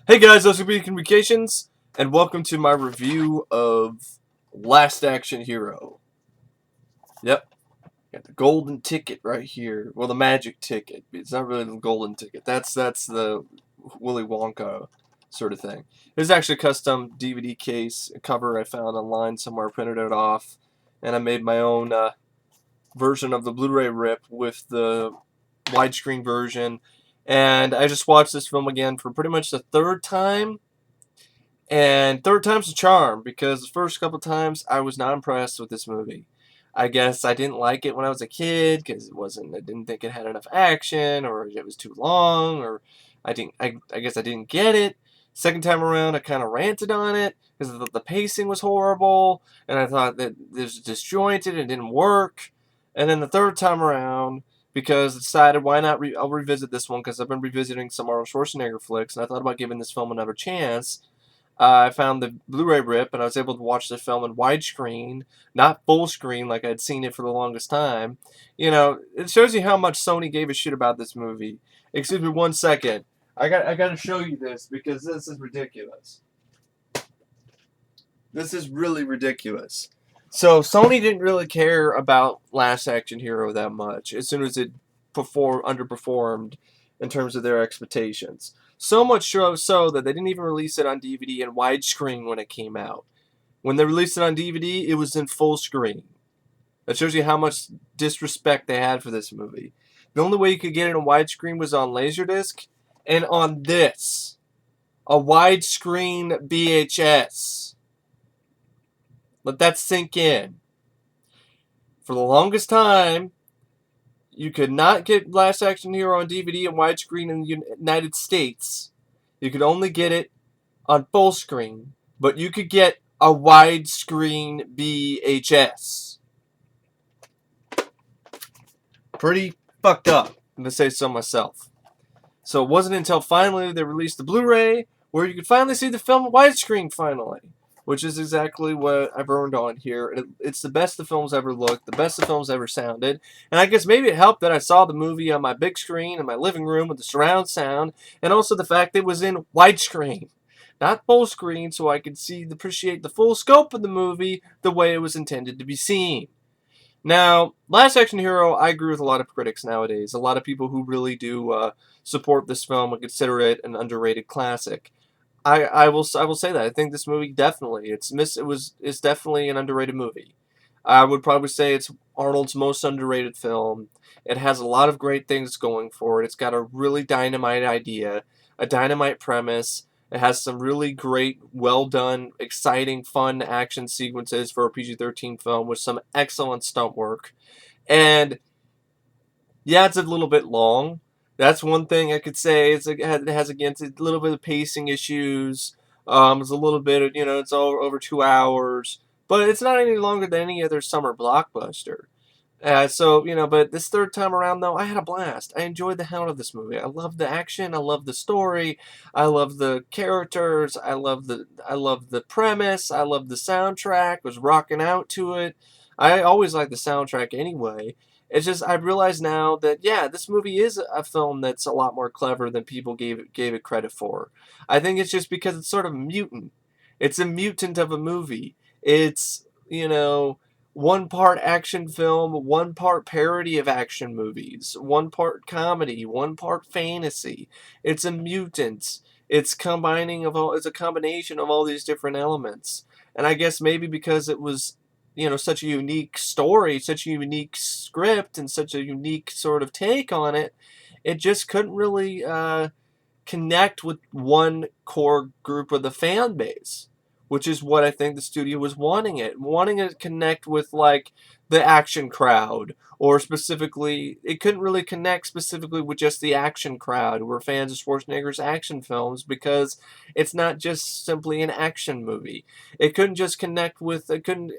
Hey guys, those are Be Communications, and welcome to my review of Last Action Hero. Yep, got the golden ticket right here. Well, the magic ticket. It's not really the golden ticket. That's the Willy Wonka sort of thing. There's actually a custom DVD case cover I found online somewhere, printed it off, and I made my own version of the Blu-ray rip with the widescreen version. And I just watched this film again for pretty much the third time. And third time's a charm, because the first couple times I was not impressed with this movie. I guess I didn't like it when I was a kid because I didn't think it had enough action, or it was too long, or I guess I didn't get it. Second time around, I kind of ranted on it because the pacing was horrible, and I thought that it was disjointed and didn't work. And then the third time around, because I decided why not, I'll revisit this one because I've been revisiting some Arnold Schwarzenegger flicks, and I thought about giving this film another chance. I found the Blu-ray rip, and I was able to watch the film in widescreen, not full screen like I'd seen it for the longest time. You know, it shows you how much Sony gave a shit about this movie. Excuse me 1 second. I got to show you this because this is ridiculous. This is really ridiculous. So Sony didn't really care about Last Action Hero that much as soon as it underperformed in terms of their expectations. So much so that they didn't even release it on DVD and widescreen when it came out. When they released it on DVD, it was in full screen. That shows you how much disrespect they had for this movie. The only way you could get it in widescreen was on Laserdisc and on this, a widescreen VHS. Let that sink in. For the longest time, you could not get Last Action Hero on DVD and widescreen in the United States. You could only get it on full screen, but you could get a widescreen VHS. Pretty fucked up, to say so myself. So it wasn't until finally they released the Blu-ray where you could finally see the film widescreen finally, which is exactly what I've earned on here. It's the best the film's ever looked, the best the film's ever sounded, and I guess maybe it helped that I saw the movie on my big screen in my living room with the surround sound, and also the fact that it was in widescreen, not full screen, so I could appreciate the full scope of the movie the way it was intended to be seen. Now, Last Action Hero, I agree with a lot of critics nowadays. A lot of people who really do support this film and consider it an underrated classic. I will say that I think this movie definitely it's definitely an underrated movie. I would probably say it's Arnold's most underrated film. It has a lot of great things going for it. It's got a really dynamite idea, a dynamite premise. It has some really great, well done, exciting, fun action sequences for a PG-13 film with some excellent stunt work. And yeah, it's a little bit long. That's one thing I could say. It has against it a little bit of pacing issues. It's a little bit of, it's all over 2 hours, but it's not any longer than any other summer blockbuster. But this third time around, though, I had a blast. I enjoyed the hell out of this movie. I love the action. I love the story. I love the characters. I love the premise. I love the soundtrack. Was rocking out to it. I always like the soundtrack anyway. It's just I realize now that yeah, this movie is a film that's a lot more clever than people gave it credit for. I think it's just because it's sort of mutant. It's a mutant of a movie. It's one part action film, one part parody of action movies, one part comedy, one part fantasy. It's a mutant. It's a combination of all these different elements. And I guess maybe because it was such a unique story, such a unique script, and such a unique sort of take on it, it just couldn't really connect with one core group of the fan base, which is what I think the studio was wanting it to connect with like the action crowd, or specifically, it couldn't really connect specifically with just the action crowd who were fans of Schwarzenegger's action films because it's not just simply an action movie. It couldn't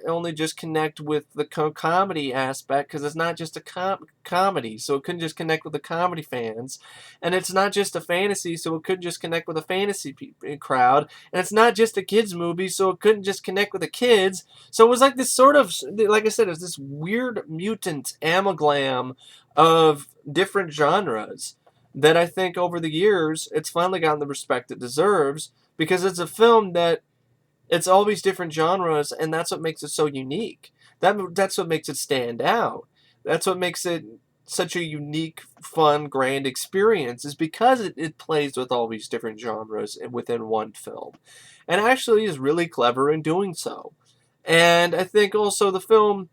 only just connect with the comedy aspect because it's not just a comedy, so it couldn't just connect with the comedy fans, and it's not just a fantasy, so it couldn't just connect with a fantasy crowd, and it's not just a kids movie, so it couldn't just connect with the kids. So it was like this sort of, like I said, it was this weird mutant amalgam of different genres. that I think over the years it's finally gotten the respect it deserves, because it's a film that it's all these different genres, and that's what makes it so unique. That's what makes it stand out. That's what makes it such a unique, fun, grand experience, is because it plays with all these different genres within one film, and actually is really clever in doing so. And I think also the film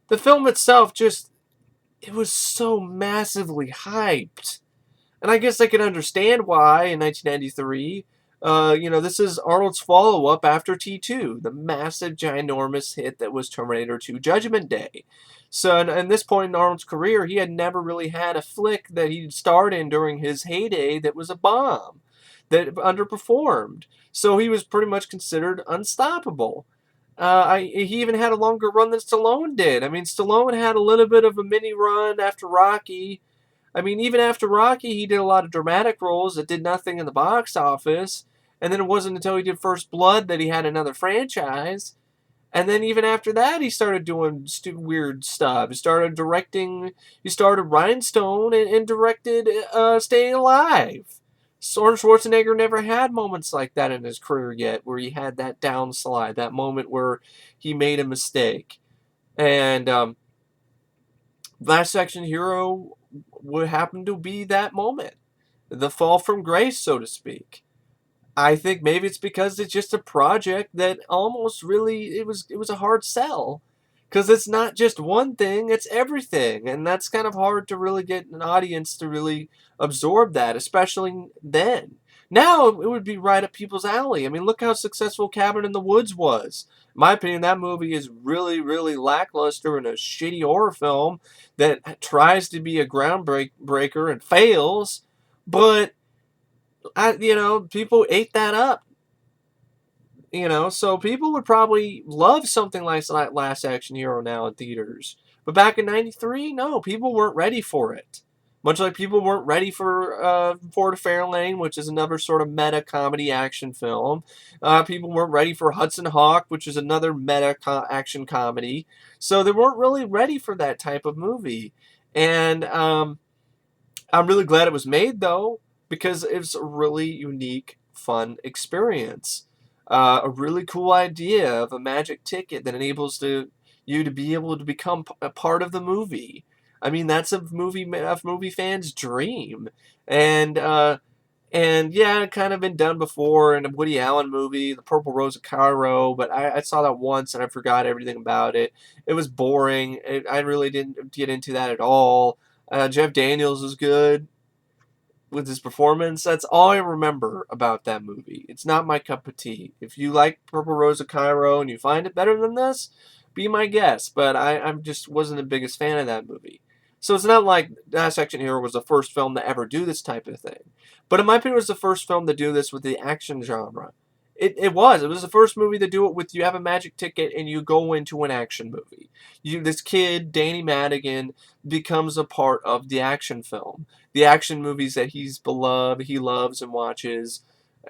itself, just it was so massively hyped. And I guess I can understand why in 1993. This is Arnold's follow up after T2, the massive, ginormous hit that was Terminator 2 Judgment Day. So, at this point in Arnold's career, he had never really had a flick that he'd starred in during his heyday that was a bomb, that underperformed. So he was pretty much considered unstoppable. He even had a longer run than Stallone did. I mean, Stallone had a little bit of a mini run after Rocky. I mean, even after Rocky, he did a lot of dramatic roles that did nothing in the box office. And then it wasn't until he did First Blood that he had another franchise. And then even after that, he started doing weird stuff. He started directing. He started Rhinestone and directed Staying Alive. Arnold Schwarzenegger never had moments like that in his career yet, where he had that downslide, that moment where he made a mistake. And Last Action Hero would happen to be that moment, the fall from grace, so to speak. I think maybe it's because it's just a project that almost really it was a hard sell, because it's not just one thing, it's everything, and that's kind of hard to really get an audience to really absorb that, especially then. Now it would be right up people's alley. I mean, look how successful Cabin in the Woods was. In my opinion, that movie is really, really lackluster and a shitty horror film that tries to be a groundbreaker and fails, but people ate that up. So people would probably love something like Last Action Hero now in theaters. But back in '93, no, people weren't ready for it. Much like people weren't ready for Ford of Fairlane, which is another sort of meta comedy action film. People weren't ready for Hudson Hawk, which is another meta action comedy. So they weren't really ready for that type of movie. And I'm really glad it was made, though, because it's a really unique, fun experience. A really cool idea of a magic ticket that enables you to be able to become a part of the movie. I mean, that's a movie fan's dream. And yeah, it kind of been done before in a Woody Allen movie, The Purple Rose of Cairo, but I saw that once and I forgot everything about it. It was boring. I really didn't get into that at all. Jeff Daniels was good with his performance. That's all I remember about that movie. It's not my cup of tea. If you like Purple Rose of Cairo and you find it better than this, be my guest. But I just wasn't the biggest fan of that movie. So it's not like Last Action Hero was the first film to ever do this type of thing. But in my opinion, it was the first film to do this with the action genre. It was. It was the first movie to do it with, you have a magic ticket and you go into an action movie. This kid, Danny Madigan, becomes a part of the action film. The action movies that he loves and watches,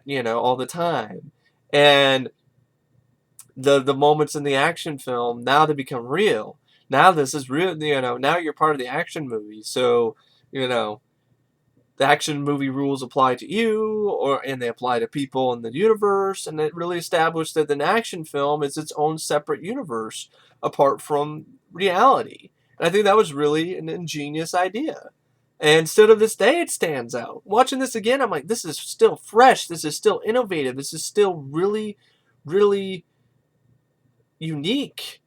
all the time. And the moments in the action film, now they become real. Now this is real, now you're part of the action movie. So, the action movie rules apply to you, and they apply to people in the universe, and it really established that an action film is its own separate universe apart from reality. And I think that was really an ingenious idea. And still to this day, it stands out. Watching this again, I'm like, this is still fresh. This is still innovative. This is still really, really unique,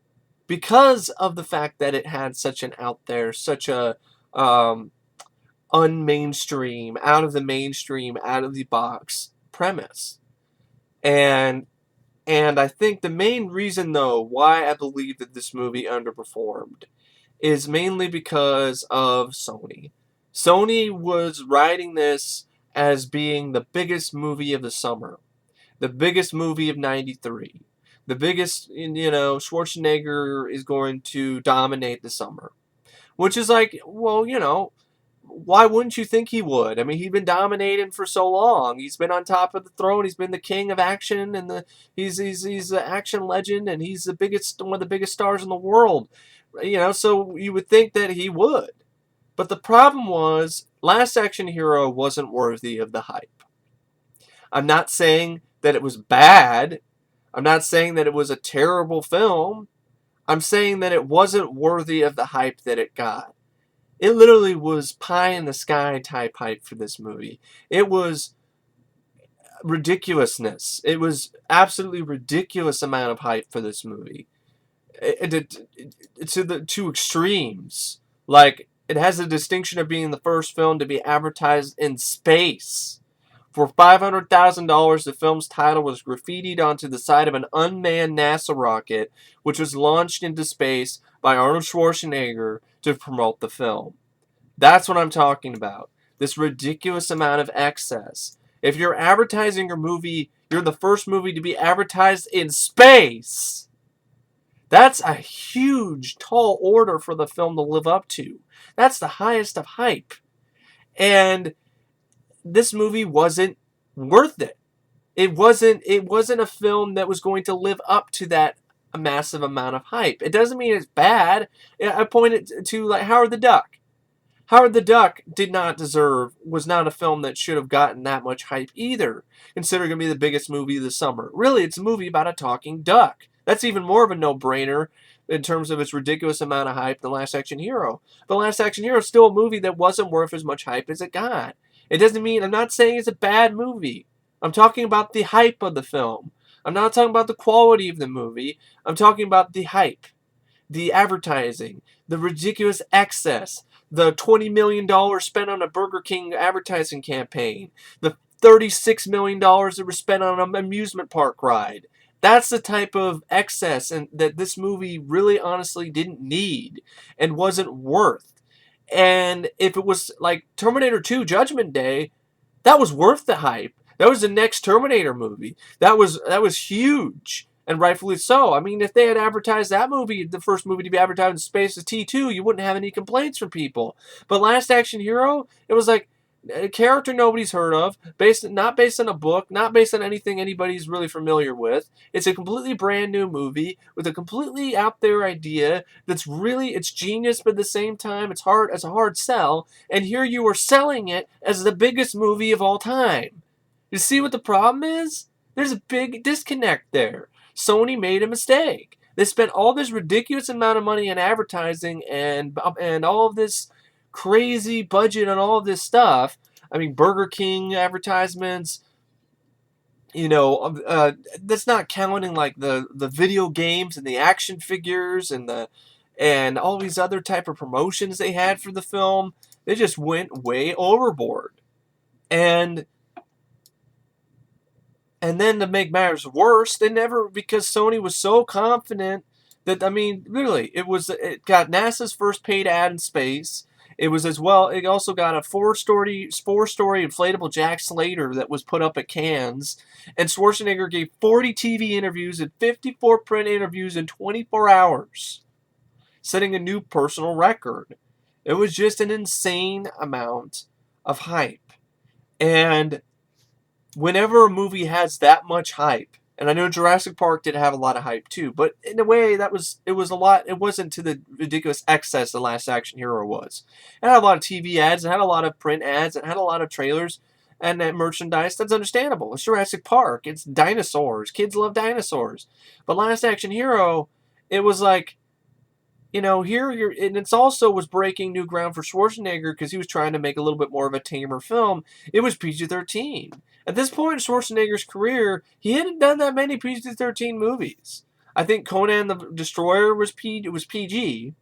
because of the fact that it had such an out there, such a unmainstream, out of the mainstream, out of the box premise. And I think the main reason, though, why I believe that this movie underperformed is mainly because of Sony. Sony was writing this as being the biggest movie of the summer, the biggest movie of '93, the biggest, Schwarzenegger is going to dominate the summer. Which is like, well, why wouldn't you think he would? I mean, he'd been dominating for so long. He's been on top of the throne. He's been the king of action, and he's an action legend, and he's one of the biggest stars in the world. So you would think that he would. But the problem was, Last Action Hero wasn't worthy of the hype. I'm not saying that it was bad. I'm not saying that it was a terrible film. I'm saying that it wasn't worthy of the hype that it got. It literally was pie in the sky type hype for this movie. It was ridiculousness. It was absolutely ridiculous amount of hype for this movie. To the two extremes. Like, it has the distinction of being the first film to be advertised in space. For $500,000, the film's title was graffitied onto the side of an unmanned NASA rocket, which was launched into space by Arnold Schwarzenegger to promote the film. That's what I'm talking about. This ridiculous amount of excess. If you're advertising your movie, you're the first movie to be advertised in space. That's a huge, tall order for the film to live up to. That's the highest of hype. And this movie wasn't worth it. It wasn't a film that was going to live up to that massive amount of hype. It doesn't mean it's bad. I pointed to like Howard the Duck. Howard the Duck was not a film that should have gotten that much hype either, considering it to be the biggest movie of the summer. Really, it's a movie about a talking duck. That's even more of a no-brainer in terms of its ridiculous amount of hype than Last Action Hero. But Last Action Hero is still a movie that wasn't worth as much hype as it got. It doesn't mean, I'm not saying it's a bad movie. I'm talking about the hype of the film. I'm not talking about the quality of the movie. I'm talking about the hype, the advertising, the ridiculous excess, the $20 million spent on a Burger King advertising campaign, the $36 million that was spent on an amusement park ride. That's the type of excess and that this movie really honestly didn't need and wasn't worth. And if it was like Terminator 2 Judgment Day, that was worth the hype. That was the next Terminator movie. That was huge. And rightfully so. I mean, if they had advertised that movie, the first movie to be advertised in space as T2, you wouldn't have any complaints from people. But Last Action Hero, it was like a character nobody's heard of, not based on a book, not based on anything anybody's really familiar with. It's a completely brand new movie with a completely out there idea that's really, it's genius, but at the same time, it's a hard sell. And here you are selling it as the biggest movie of all time. You see what the problem is? There's a big disconnect there. Sony made a mistake. They spent all this ridiculous amount of money in advertising and all of this crazy budget on all of this stuff. I mean, Burger King advertisements, that's not counting like the video games and the action figures and all these other type of promotions they had for the film. They just went way overboard. And then to make matters worse, because Sony was so confident that, I mean, literally, it got NASA's first paid ad in space. It also got a four-story inflatable Jack Slater that was put up at Cannes. And Schwarzenegger gave 40 TV interviews and 54 print interviews in 24 hours, setting a new personal record. It was just an insane amount of hype. And whenever a movie has that much hype, and I know Jurassic Park did have a lot of hype too, but in a way it was a lot. It wasn't to the ridiculous excess the Last Action Hero was. It had a lot of TV ads, it had a lot of print ads, it had a lot of trailers and that merchandise. That's understandable. It's Jurassic Park. It's dinosaurs. Kids love dinosaurs. But Last Action Hero, it was like, and it's also was breaking new ground for Schwarzenegger because he was trying to make a little bit more of a tamer film. It was PG-13. At this point in Schwarzenegger's career, he hadn't done that many PG-13 movies. I think Conan the Destroyer was PG.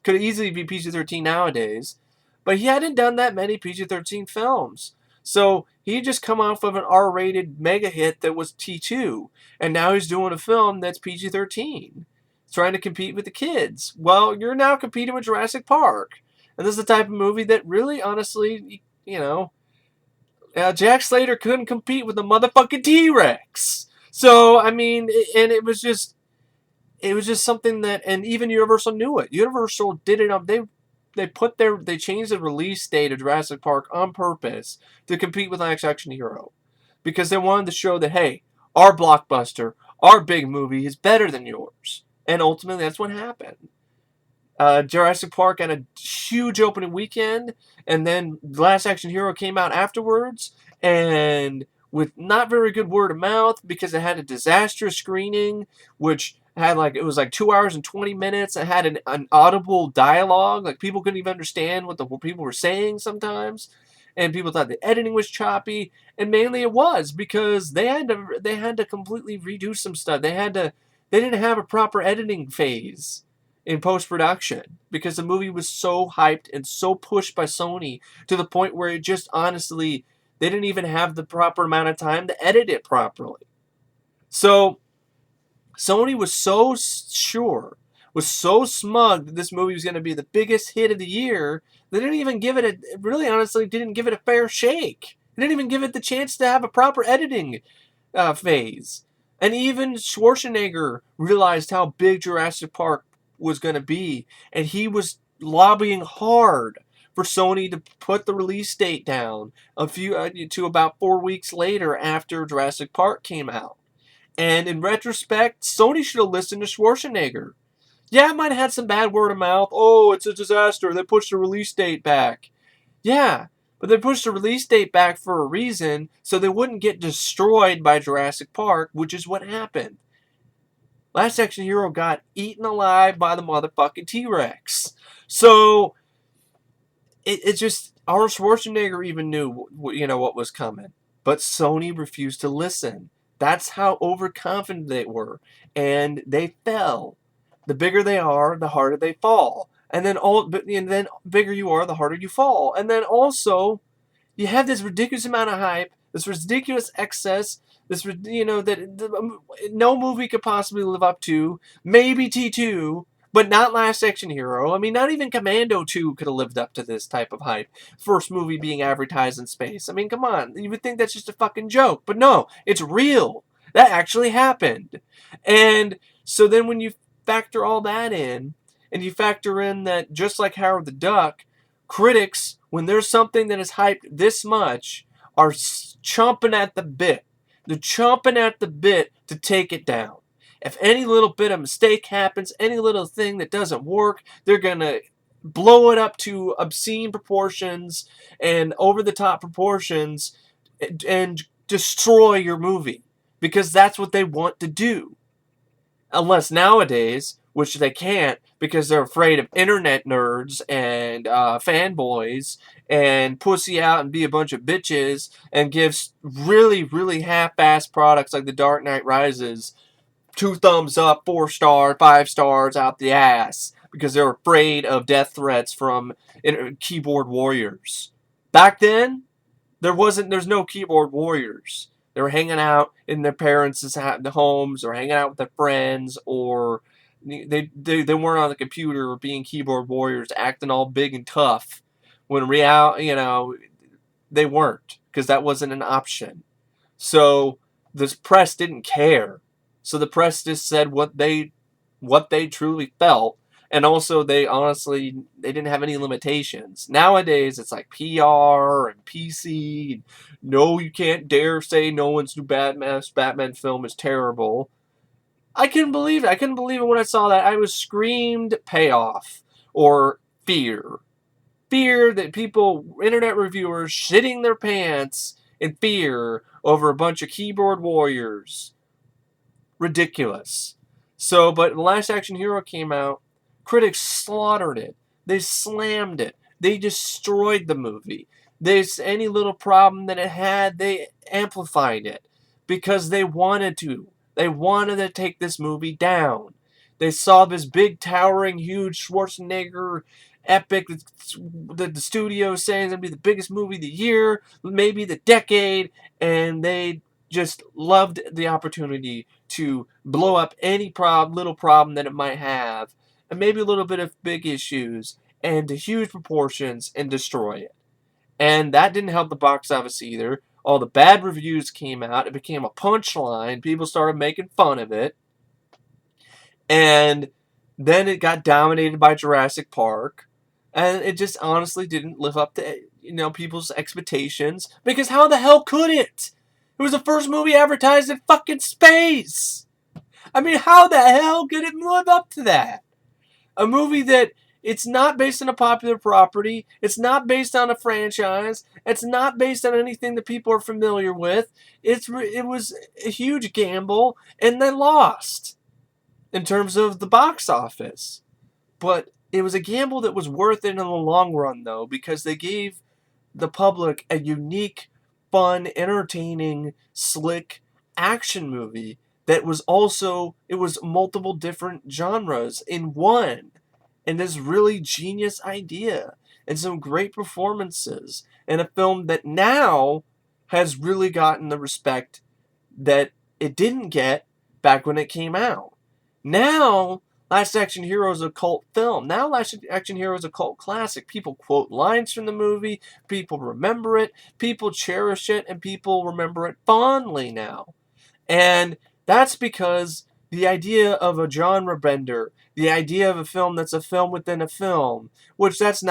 Could easily be PG-13 nowadays. But he hadn't done that many PG-13 films. So he just come off of an R-rated mega hit that was T2. And now he's doing a film that's PG-13. Trying to compete with the kids. Well, you're now competing with Jurassic Park. And this is the type of movie that really, honestly, Jack Slater couldn't compete with the motherfucking T-Rex. So, I mean, and it was just something that, and even Universal knew it. Universal did it. They changed the release date of Jurassic Park on purpose to compete with Last Action Hero. Because they wanted to show that, hey, our blockbuster, our big movie is better than yours. And ultimately, that's what happened. Jurassic Park had a huge opening weekend, and then Last Action Hero came out afterwards, and with not very good word of mouth because it had a disastrous screening, which had it was like 2 hours and 20 minutes. It had an audible dialogue, like people couldn't even understand what the people were saying sometimes, and people thought the editing was choppy, and mainly it was because they had to completely redo some stuff. They didn't have a proper editing phase in post-production because the movie was so hyped and so pushed by Sony to the point where it just honestly, they didn't even have the proper amount of time to edit it properly. So Sony was so sure, was so smug that this movie was going to be the biggest hit of the year, they didn't even give it really honestly didn't give it a fair shake. They didn't even give it the chance to have a proper editing phase. And even Schwarzenegger realized how big Jurassic Park was going to be, and he was lobbying hard for Sony to put the release date down to about 4 weeks later after Jurassic Park came out. And in retrospect, Sony should have listened to Schwarzenegger. Yeah, it might have had some bad word of mouth. Oh, it's a disaster. They pushed the release date back. Yeah, but they pushed the release date back for a reason, so they wouldn't get destroyed by Jurassic Park, which is what happened. Last Action Hero got eaten alive by the motherfucking T-Rex. So, it just, Arnold Schwarzenegger even knew, what was coming. But Sony refused to listen. That's how overconfident they were. And they fell. The bigger they are, the harder they fall. And then bigger you are, the harder you fall. And then also, you have this ridiculous amount of hype, this ridiculous excess, that no movie could possibly live up to. Maybe T2, but not Last Action Hero. I mean, not even Commando 2 could have lived up to this type of hype. First movie being advertised in space. I mean, come on. You would think that's just a fucking joke. But no, it's real. That actually happened. And so then when you factor all that in, and you factor in that just like Howard the Duck, critics, when there's something that is hyped this much, are chomping at the bit. They're chomping at the bit to take it down. If any little bit of mistake happens, any little thing that doesn't work, they're going to blow it up to obscene proportions and over-the-top proportions and destroy your movie. Because that's what they want to do. Unless nowadays, which they can't because they're afraid of internet nerds and fanboys and pussy out and be a bunch of bitches and give really, really half-assed products like The Dark Knight Rises 2 thumbs up, 4 stars, 5 stars out the ass because they're afraid of death threats from keyboard warriors. Back then, there's no keyboard warriors. They were hanging out in their parents' homes or hanging out with their friends, or they weren't on the computer or being keyboard warriors acting all big and tough when they weren't, because that wasn't an option. So the press didn't care. So the press just said what they truly felt. And also, they didn't have any limitations. Nowadays, it's like PR and PC. No, you can't dare say Nolan's new Batman film is terrible. I couldn't believe it. I couldn't believe it when I saw that. I was screamed payoff or fear. Fear that internet reviewers, shitting their pants in fear over a bunch of keyboard warriors. Ridiculous. So, but The Last Action Hero came out. Critics slaughtered it. They slammed it. They destroyed the movie. Any little problem that it had, they amplified it because they wanted to. They wanted to take this movie down. They saw this big, towering, huge Schwarzenegger epic that the studio is saying is going to be the biggest movie of the year, maybe the decade, and they just loved the opportunity to blow up any little problem that it might have, and maybe a little bit of big issues, and to huge proportions, and destroy it. And that didn't help the box office either. All the bad reviews came out. It became a punchline. People started making fun of it. And then it got dominated by Jurassic Park. And it just honestly didn't live up to people's expectations. Because how the hell could it? It was the first movie advertised in fucking space. I mean, how the hell could it live up to that? A movie that It's not based on a popular property. It's not based on a franchise. It's not based on anything that people are familiar with. It was a huge gamble, and they lost in terms of the box office. But it was a gamble that was worth it in the long run, though, because they gave the public a unique, fun, entertaining, slick action movie that was also, it was multiple different genres in one. And this really genius idea and some great performances in a film that now has really gotten the respect that it didn't get back when it came out. Now, Last Action Hero is a cult film. Now, Last Action Hero is a cult classic. People quote lines from the movie, people remember it, people cherish it, and people remember it fondly now. And that's because the idea of a genre bender, the idea of a film that's a film within a film, which that's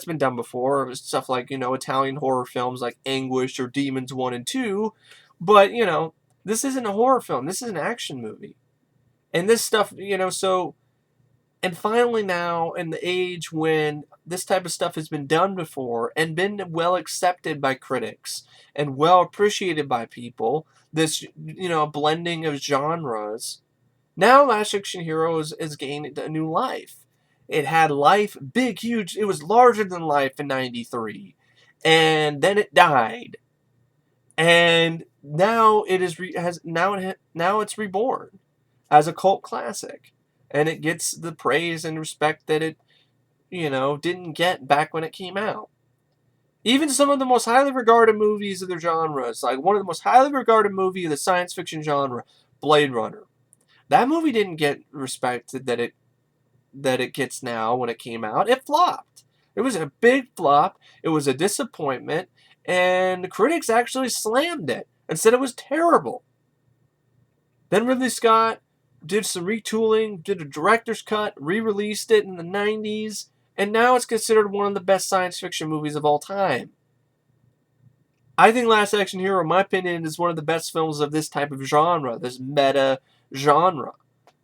been done before. Stuff like, Italian horror films like Anguish or Demons 1 and 2. But, this isn't a horror film. This is an action movie. And this stuff, so... And finally now, in the age when this type of stuff has been done before and been well accepted by critics and well appreciated by people, this, blending of genres, now Last Action Hero is gained a new life. It had life, big, huge, it was larger than life in 93. And then it died. And now now it's reborn as a cult classic. And it gets the praise and respect that it, didn't get back when it came out. Even some of the most highly regarded movies of their genres, like one of the most highly regarded movie of the science fiction genre, Blade Runner. That movie didn't get respect that it gets now when it came out. It flopped. It was a big flop. It was a disappointment. And the critics actually slammed it and said it was terrible. Then Ridley Scott did some retooling, did a director's cut, re-released it in the 90s, and now it's considered one of the best science fiction movies of all time. I think Last Action Hero, in my opinion, is one of the best films of this type of genre, this meta genre,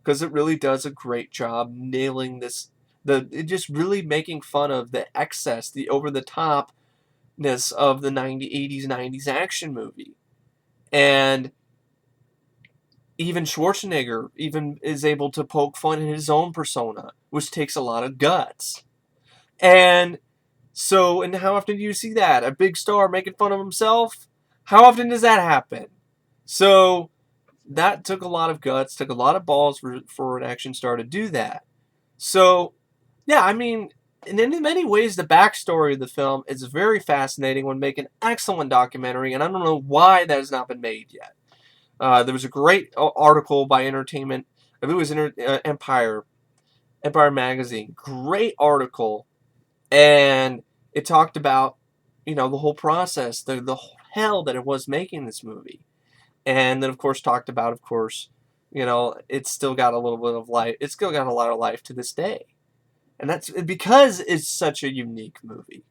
because it really does a great job nailing this, it just really making fun of the excess, the over-the-topness of the 80s, 90s action movie. And even Schwarzenegger even is able to poke fun in his own persona, which takes a lot of guts. And how often do you see that? A big star making fun of himself? How often does that happen? So that took a lot of guts, took a lot of balls for an action star to do that. So, yeah, and in many ways, the backstory of the film is very fascinating. Would make an excellent documentary, and I don't know why that has not been made yet. There was a great article by Entertainment. I believe it was Empire Magazine. Great article, and it talked about the whole process, the hell that it was making this movie, and then of course talked about it's still got a little bit of life. It's still got a lot of life to this day, and that's because it's such a unique movie,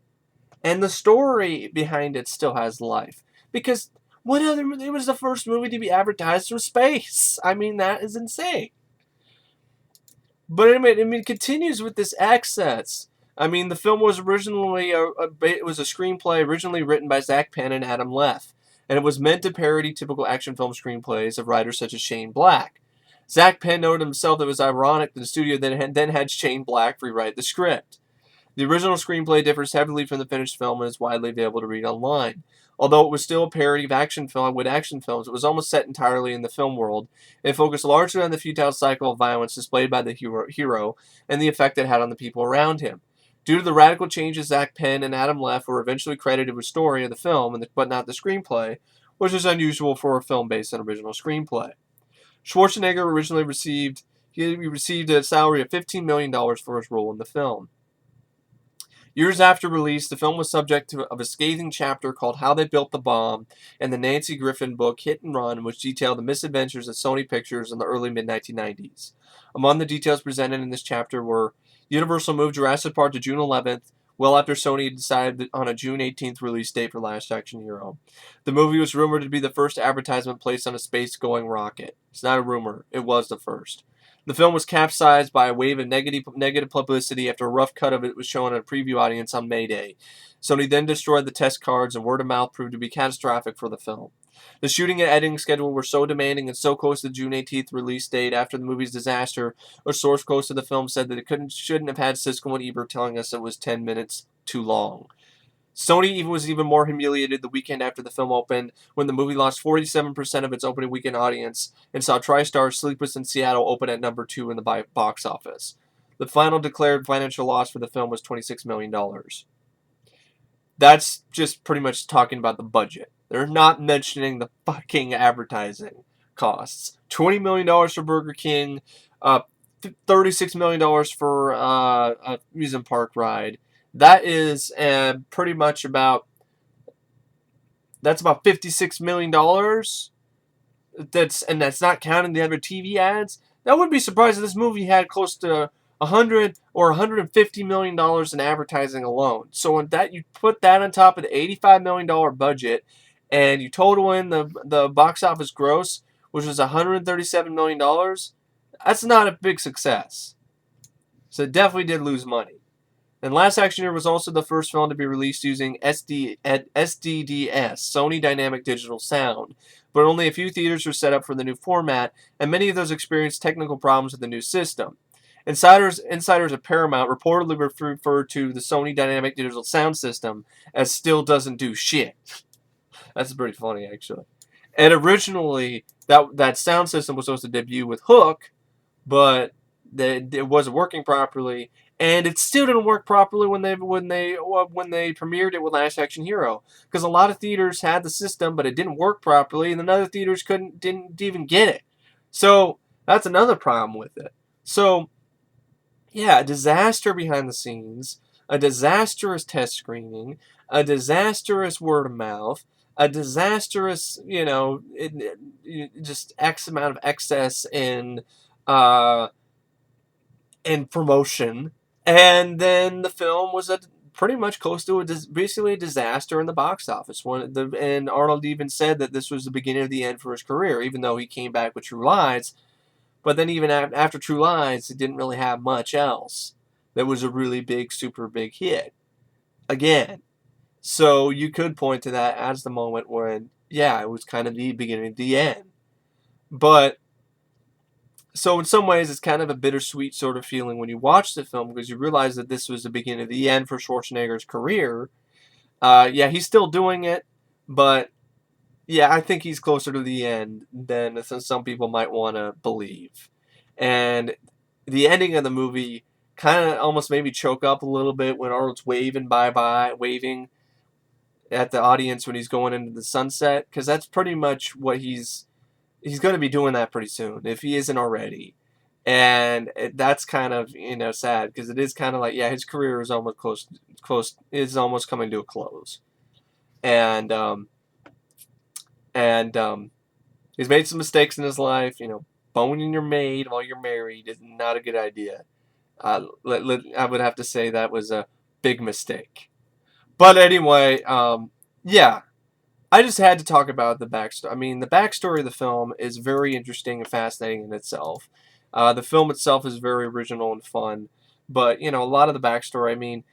and the story behind it still has life because. It was the first movie to be advertised from space. That is insane. But it continues with this access. The film was originally it was a screenplay originally written by Zach Penn and Adam Leff, and it was meant to parody typical action film screenplays of writers such as Shane Black. Zach Penn noted himself that it was ironic that the studio then had Shane Black rewrite the script. The original screenplay differs heavily from the finished film and is widely available to read online. Although it was still a parody of action films, it was almost set entirely in the film world. It focused largely on the futile cycle of violence displayed by the hero and the effect it had on the people around him. Due to the radical changes, Zach Penn and Adam Leff were eventually credited with story of the film, but not the screenplay, which is unusual for a film based on original screenplay. Schwarzenegger originally received a salary of $15 million for his role in the film. Years after release, the film was subject of a scathing chapter called How They Built the Bomb in the Nancy Griffin book Hit and Run, which detailed the misadventures of Sony Pictures in the early mid-1990s. Among the details presented in this chapter were Universal moved Jurassic Park to June 11th, well after Sony had decided on a June 18th release date for Last Action Hero. The movie was rumored to be the first advertisement placed on a space-going rocket. It's not a rumor. It was the first. The film was capsized by a wave of negative publicity after a rough cut of it was shown at a preview audience on May Day. Sony then destroyed the test cards, and word of mouth proved to be catastrophic for the film. The shooting and editing schedule were so demanding and so close to the June 18th release date after the movie's disaster, a source close to the film said that it shouldn't have had Siskel and Ebert telling us it was 10 minutes too long. Sony was even more humiliated the weekend after the film opened, when the movie lost 47% of its opening weekend audience and saw TriStar's Sleepless in Seattle open at number 2 in the box office. The final declared financial loss for the film was $26 million. That's just pretty much talking about the budget. They're not mentioning the fucking advertising costs. $20 million for Burger King, $36 million for a amusement park ride. That is pretty much about $56 million. That's not counting the other TV ads. That wouldn't be surprised if this movie had close to $100 or $150 million in advertising alone. So when that you put that on top of the $85 million budget, and you total in the box office gross, which was $137 million, that's not a big success. So it definitely did lose money. And Last Action Hero was also the first film to be released using SDDS, Sony Dynamic Digital Sound, but only a few theaters were set up for the new format, and many of those experienced technical problems with the new system. Insiders at Paramount reportedly referred to the Sony Dynamic Digital Sound System as still doesn't do shit. That's pretty funny, actually. And originally, that sound system was supposed to debut with Hook, but it wasn't working properly, and it still didn't work properly when they premiered it with Last Action Hero, because a lot of theaters had the system, but it didn't work properly, and then other theaters didn't even get it. So that's another problem with it. So yeah, a disaster behind the scenes, a disastrous test screening, a disastrous word of mouth, a disastrous, just X amount of excess in promotion, and then the film was pretty much close to basically a disaster in the box office. And Arnold even said that this was the beginning of the end for his career, even though he came back with True Lies. But then even after True Lies, it didn't really have much else that was a really big, super big hit. Again. So you could point to that as the moment when, yeah, it was kind of the beginning of the end. But, so in some ways, it's kind of a bittersweet sort of feeling when you watch the film, because you realize that this was the beginning of the end for Schwarzenegger's career. Yeah, he's still doing it, but yeah, I think he's closer to the end than some people might want to believe. And the ending of the movie kind of almost made me choke up a little bit when Arnold's waving waving at the audience when he's going into the sunset, because that's pretty much what he's going to be doing that pretty soon, if he isn't already. And that's kind of, sad, because it is kind of like, yeah, his career is almost is almost coming to a close. And he's made some mistakes in his life. Boning your maid while you're married is not a good idea. I would have to say that was a big mistake. But anyway, yeah, I just had to talk about the backstory. I mean, the backstory of the film is very interesting and fascinating in itself. The film itself is very original and fun, but, a lot of the backstory, I mean,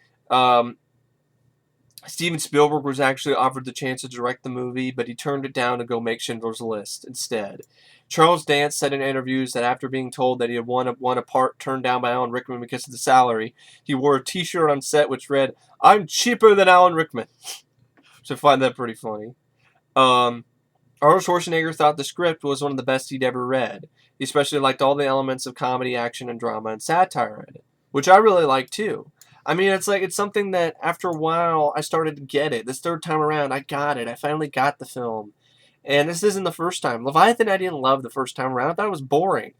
Steven Spielberg was actually offered the chance to direct the movie, but he turned it down to go make Schindler's List instead. Charles Dance said in interviews that after being told that he had won a part turned down by Alan Rickman because of the salary, he wore a t-shirt on set which read, "I'm cheaper than Alan Rickman." So I find that pretty funny. Arnold Schwarzenegger thought the script was one of the best he'd ever read. He especially liked all the elements of comedy, action, and drama and satire in it, which I really like too. I mean, it's something that after a while I started to get it. This third time around, I got it. I finally got the film. And this isn't the first time. Leviathan I didn't love the first time around. I thought it was boring.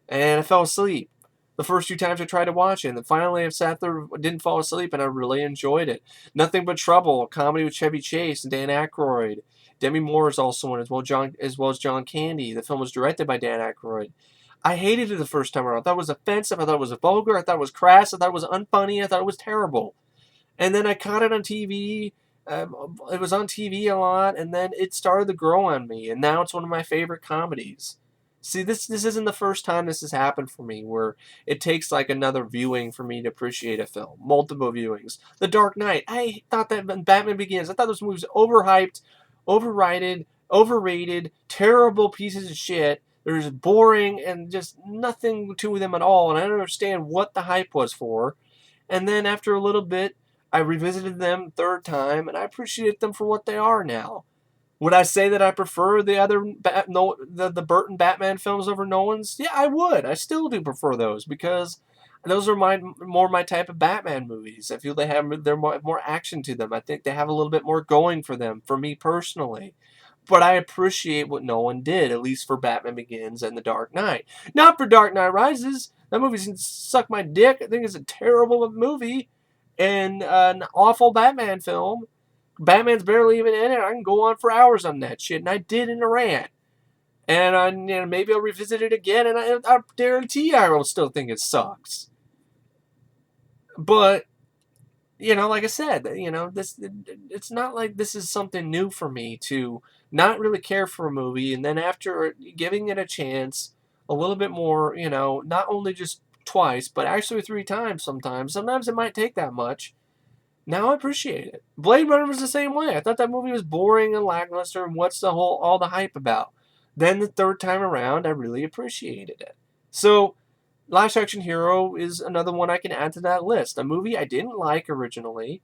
And I fell asleep the first few times I tried to watch it. And then finally I sat there, didn't fall asleep, and I really enjoyed it. Nothing But Trouble, a comedy with Chevy Chase and Dan Aykroyd. Demi Moore is also in it, as well as John Candy. The film was directed by Dan Aykroyd. I hated it the first time around. I thought it was offensive. I thought it was vulgar. I thought it was crass. I thought it was unfunny. I thought it was terrible. And then I caught it on TV. It was on TV a lot, and then it started to grow on me, and now it's one of my favorite comedies. See, this isn't the first time this has happened for me, where it takes like another viewing for me to appreciate a film. Multiple viewings. The Dark Knight. I thought that Batman Begins. I thought those movies overhyped, overrated, terrible pieces of shit. They're just boring and just nothing to them at all. And I don't understand what the hype was for. And then after a little bit, I revisited them third time, and I appreciate them for what they are now. Would I say that I prefer the other the Burton Batman films over Nolan's? Yeah, I would. I still do prefer those because those are more my type of Batman movies. I feel they're more action to them. I think they have a little bit more going for them for me personally. But I appreciate what Nolan did, at least for Batman Begins and The Dark Knight. Not for Dark Knight Rises. That movie can suck my dick. I think it's a terrible movie and an awful Batman film. Batman's barely even in it. I can go on for hours on that shit, and I did in a rant. And maybe I'll revisit it again, and I guarantee I will still think it sucks. But like I said, it's not like this is something new for me to not really care for a movie, and then after giving it a chance, a little bit more, not only just twice, but actually 3 times sometimes. Sometimes it might take that much. Now I appreciate it. Blade Runner was the same way. I thought that movie was boring and lackluster, and what's all the hype about? Then the third time around, I really appreciated it. So, Last Action Hero is another one I can add to that list. A movie I didn't like originally.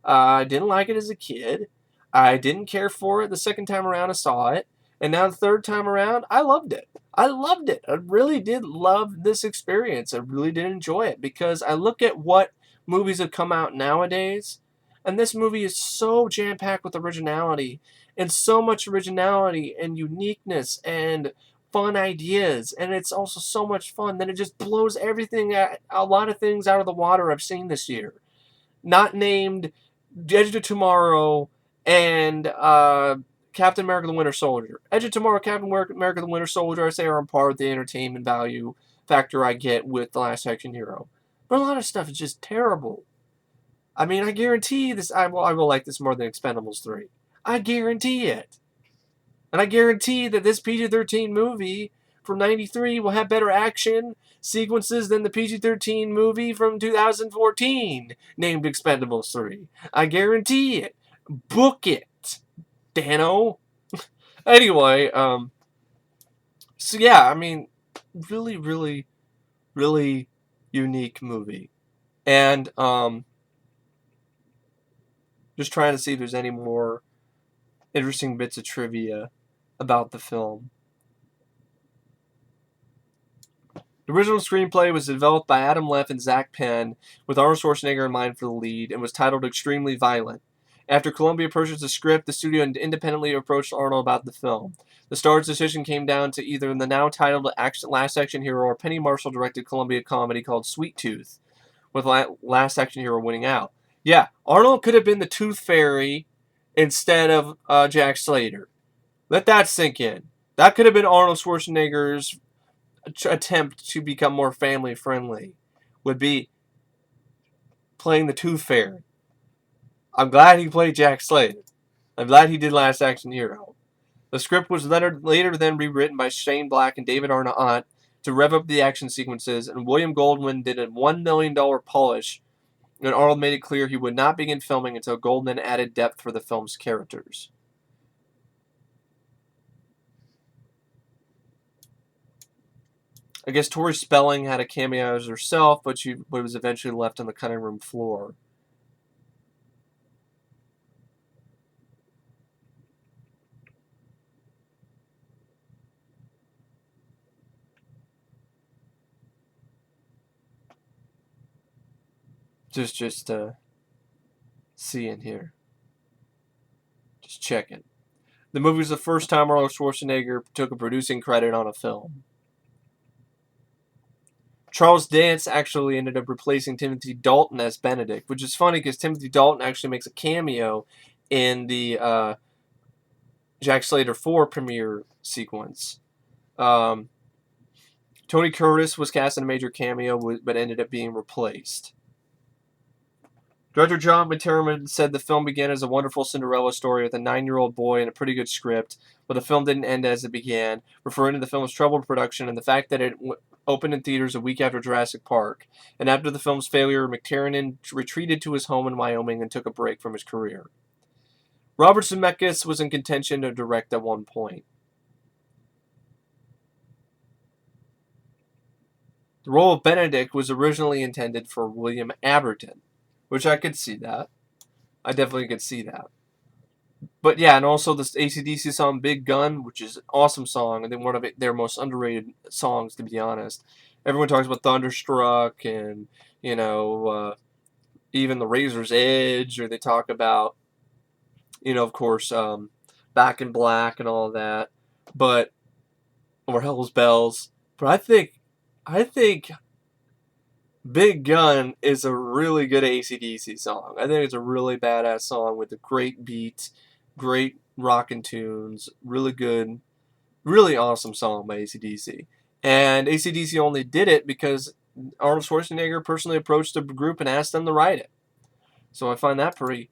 I didn't like it as a kid. I didn't care for it the second time around I saw it. And now the third time around, I loved it. I loved it. I really did love this experience. I really did enjoy it because I look at what movies have come out nowadays, and this movie is so jam-packed with originality, and so much originality and uniqueness and fun ideas, and it's also so much fun that it just blows a lot of things out of the water I've seen this year. Not named Edge of Tomorrow and Captain America the Winter Soldier. Edge of Tomorrow, Captain America the Winter Soldier, I say are on par with the entertainment value factor I get with The Last Action Hero. But a lot of stuff is just terrible. I mean, I guarantee this. I will like this more than Expendables 3. I guarantee it. And I guarantee that this PG-13 movie from '93 will have better action sequences than the PG-13 movie from 2014 named Expendables 3. I guarantee it. Book it, Dano. Anyway, so yeah, I mean, really, really, really unique movie. And just trying to see if there's any more interesting bits of trivia about the film. The original screenplay was developed by Adam Leff and Zach Penn, with Arnold Schwarzenegger in mind for the lead, and was titled Extremely Violent. After Columbia purchased the script, the studio independently approached Arnold about the film. The star's decision came down to either the now titled Last Action Hero or Penny Marshall-directed Columbia comedy called Sweet Tooth, with Last Action Hero winning out. Yeah, Arnold could have been the Tooth Fairy instead of Jack Slater. Let that sink in. That could have been Arnold Schwarzenegger's attempt to become more family friendly. Would be playing the Tooth Fairy. I'm glad he played Jack Slater. I'm glad he did Last Action Hero. The script was later then rewritten by Shane Black and David Arnott to rev up the action sequences, and William Goldman did a $1 million polish, and Arnold made it clear he would not begin filming until Goldman added depth for the film's characters. I guess Tori Spelling had a cameo as herself, but she was eventually left on the cutting room floor. Just seeing here. Just checking. The movie was the first time Arnold Schwarzenegger took a producing credit on a film. Charles Dance actually ended up replacing Timothy Dalton as Benedict, which is funny because Timothy Dalton actually makes a cameo in the Jack Slater 4 premiere sequence. Tony Curtis was cast in a major cameo, but ended up being replaced. Director John McTiernan said the film began as a wonderful Cinderella story with a 9-year-old boy and a pretty good script, but the film didn't end as it began, referring to the film's troubled production and the fact that it opened in theaters a week after Jurassic Park. And after the film's failure, McTiernan retreated to his home in Wyoming and took a break from his career. Robert Zemeckis was in contention to direct at one point. The role of Benedict was originally intended for William Aberton, which I could see that. I definitely could see that. But yeah, and also this AC/DC song "Big Gun," which is an awesome song, and then one of their most underrated songs, to be honest. Everyone talks about "Thunderstruck" and you know even the Razor's Edge, or they talk about of course, "Back in Black" and all of that, but or "Hell's Bells." But I think Big Gun is a really good AC/DC song. I think it's a really badass song with a great beat, great rockin' tunes, really good, really awesome song by AC/DC. And AC/DC only did it because Arnold Schwarzenegger personally approached the group and asked them to write it. So I find that pretty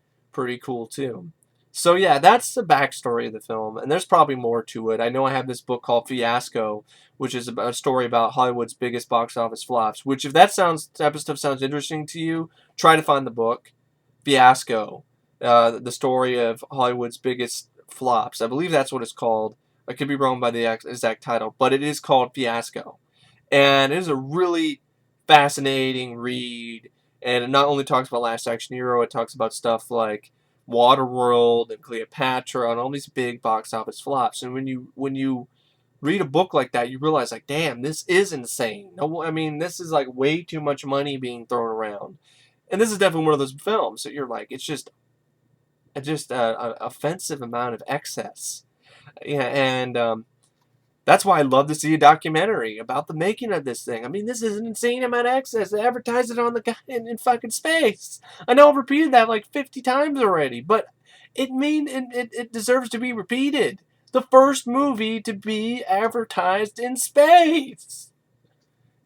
cool too. So yeah, that's the backstory of the film, and there's probably more to it. I know I have this book called Fiasco, which is a story about Hollywood's biggest box office flops. Which, if that type of stuff sounds interesting to you, try to find the book Fiasco, the story of Hollywood's biggest flops. I believe that's what it's called. I could be wrong by the exact title, but it is called Fiasco, and it is a really fascinating read. And it not only talks about Last Action Hero, it talks about stuff like Waterworld and Cleopatra and all these big box office flops. And when you read a book like that, you realize like, damn, this is insane. No, I mean, this is like way too much money being thrown around. And this is definitely one of those films that you're like, it's just a offensive amount of excess. Yeah, and that's why I love to see a documentary about the making of this thing. I mean, this is an insane amount of access. They advertise it on the in fucking space. I know I've repeated that like 50 times already, but it deserves to be repeated. The first movie to be advertised in space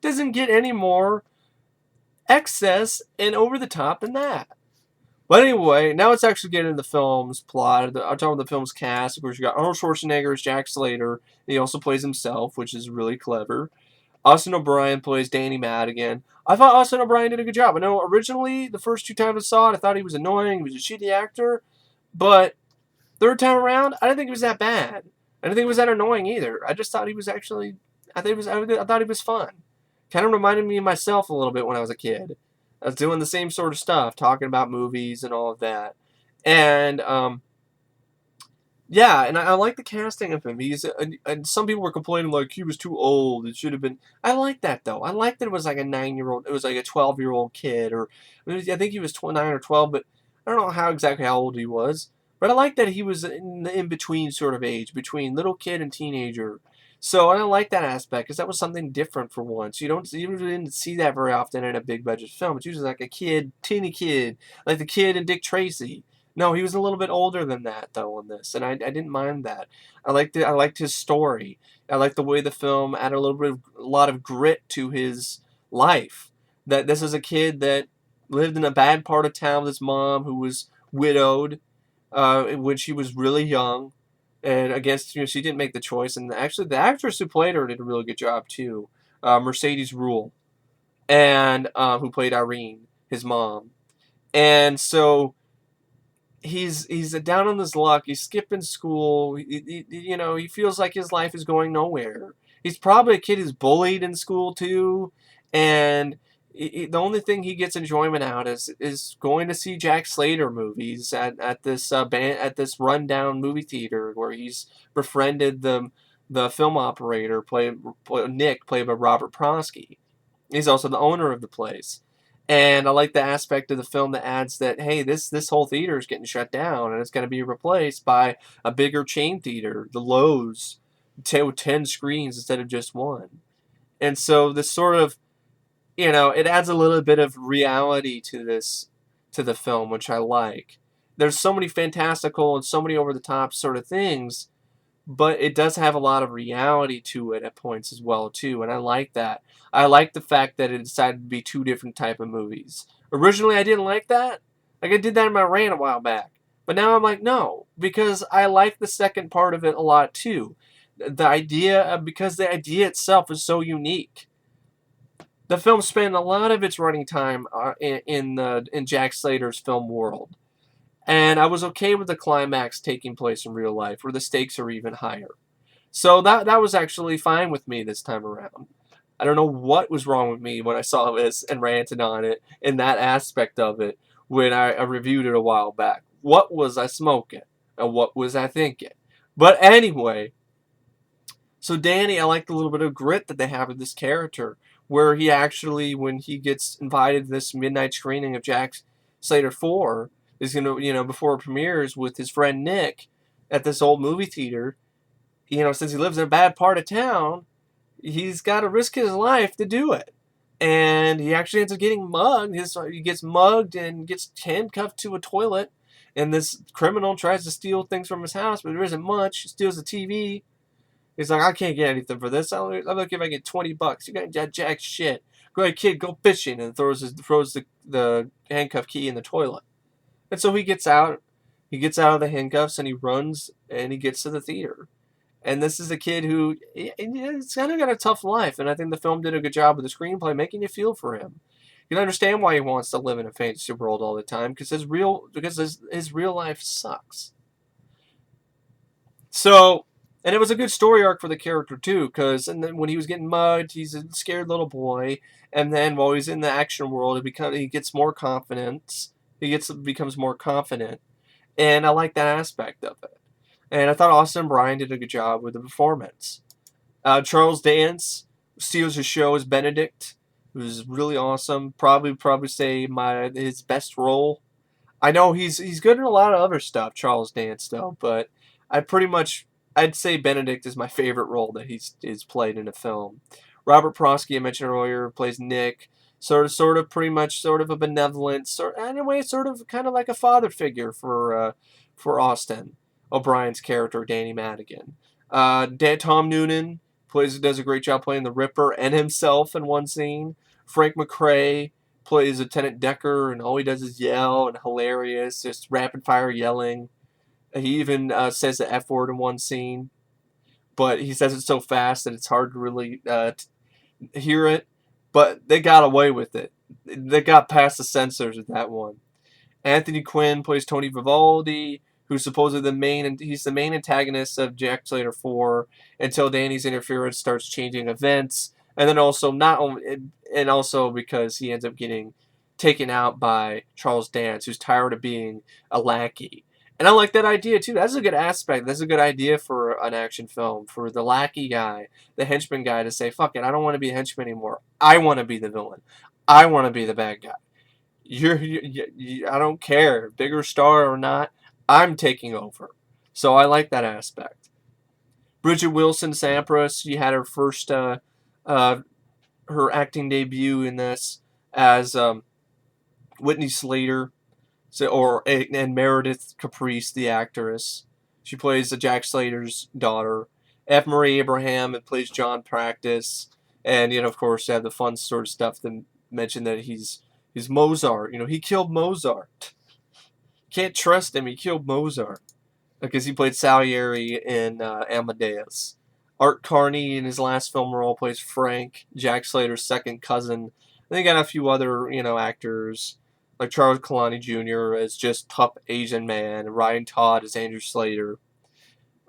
doesn't get any more excess and over the top than that. But anyway, now let's actually get into the film's plot. I'm talking about the film's cast. Of course, you got Arnold Schwarzenegger as Jack Slater. He also plays himself, which is really clever. Austin O'Brien plays Danny Madigan. I thought Austin O'Brien did a good job. I know originally, the first 2 times I saw it, I thought he was annoying. He was a shitty actor. But third time around, I didn't think he was that bad. I didn't think he was that annoying either. I just thought he was actually, I thought he was fun. Kind of reminded me of myself a little bit when I was a kid. I was doing the same sort of stuff, talking about movies and all of that. And yeah, and I like the casting of him. And some people were complaining like he was too old. It should have been. I like that though. I like that it was like a 9-year-old. It was like a 12-year-old kid, or I think he was 9 or 12, but I don't know exactly how old he was. But I like that he was in the in between sort of age, between little kid and teenager. So I like that aspect because that was something different for once. You didn't see that very often in a big budget film. It's usually like a kid, teeny kid, like the kid in Dick Tracy. No, he was a little bit older than that though in this, and I didn't mind that. I liked his story. I liked the way the film added a lot of grit to his life. That this is a kid that lived in a bad part of town with his mom who was widowed when she was really young, and against she didn't make the choice. And actually, the actress who played her did a really good job too, Mercedes Ruehl, and who played Irene, his mom. And so he's down on his luck. He's skipping school. He feels like his life is going nowhere. He's probably a kid who's bullied in school too, and the only thing he gets enjoyment out is going to see Jack Slater movies at this at this rundown movie theater where he's befriended the film operator Nick, played by Robert Prosky. He's also the owner of the place. And I like the aspect of the film that adds that, hey, this whole theater is getting shut down and it's going to be replaced by a bigger chain theater, the Lowe's, with 10 screens instead of just one. And so this sort of, it adds a little bit of reality to the film, which I like. There's so many fantastical and so many over the top sort of things, but it does have a lot of reality to it at points as well too, and I like that. I like the fact that it decided to be two different type of movies. Originally, I didn't like that, Like I did that in my rant a while back. But now I'm like, no, because I like the second part of it a lot too. The idea, because the idea itself is so unique. The film spent a lot of its running time in Jack Slater's film world, and I was okay with the climax taking place in real life, where the stakes are even higher. So that was actually fine with me this time around. I don't know what was wrong with me when I saw this and ranted on it in that aspect of it when I reviewed it a while back. What was I smoking? And what was I thinking? But anyway, so Danny, I like the little bit of grit that they have with this character, where he actually, when he gets invited to this midnight screening of Jack Slater 4, is gonna, before it premieres with his friend Nick at this old movie theater. Since he lives in a bad part of town, he's got to risk his life to do it. And he actually ends up getting mugged. He gets mugged and gets handcuffed to a toilet. And this criminal tries to steal things from his house, but there isn't much. He steals a TV. He's like, I can't get anything for this. I'm lucky if I get $20. You got jack shit. Go ahead, kid, go fishing. And throws the handcuff key in the toilet. And so he gets out. He gets out of the handcuffs and he runs and he gets to the theater. And this is a kid who, he's kind of got a tough life. And I think the film did a good job with the screenplay, making you feel for him. You can understand why he wants to live in a fantasy world all the time, because his real life sucks. So, and it was a good story arc for the character too, because then when he was getting mugged, he's a scared little boy, and then while he's in the action world, he gets more confidence. Becomes more confident, and I like that aspect of it. And I thought Austin Bryan did a good job with the performance. Charles Dance steals his show as Benedict, who's really awesome. Probably say his best role. I know he's good in a lot of other stuff, Charles Dance though, but I'd say Benedict is my favorite role that he's played in a film. Robert Prosky, I mentioned earlier, plays Nick. Sort of, pretty much, sort of a benevolent, anyway, sort of, kind of like a father figure for Austin O'Brien's character, Danny Madigan. Tom Noonan does a great job playing the Ripper and himself in one scene. Frank McRae plays Lieutenant Decker, and all he does is yell and hilarious, just rapid fire yelling. He even says the F word in one scene, but he says it so fast that it's hard to really hear it. But they got away with it. They got past the censors with that one. Anthony Quinn plays Tony Vivaldi, who's supposedly he's the main antagonist of Jack Slater 4 until Danny's interference starts changing events, and then also also because he ends up getting taken out by Charles Dance, who's tired of being a lackey. And I like that idea too. That's a good aspect. That's a good idea for an action film, for the lackey guy, the henchman guy, to say, fuck it, I don't want to be a henchman anymore. I want to be the villain. I want to be the bad guy. I don't care, bigger star or not, I'm taking over. So I like that aspect. Bridgette Wilson-Sampras, she had her first, her acting debut in this as Whitney Slater, and Meredith Caprice, the actress. She plays Jack Slater's daughter. F. Murray Abraham plays John Practice, and of course, they have the fun sort of stuff to mention that he's Mozart. He killed Mozart. Can't trust him. He killed Mozart because he played Salieri in Amadeus. Art Carney in his last film role plays Frank, Jack Slater's second cousin. And they got a few other actors like Charles Kalani Jr. as just tough Asian man, Ryan Todd as Andrew Slater,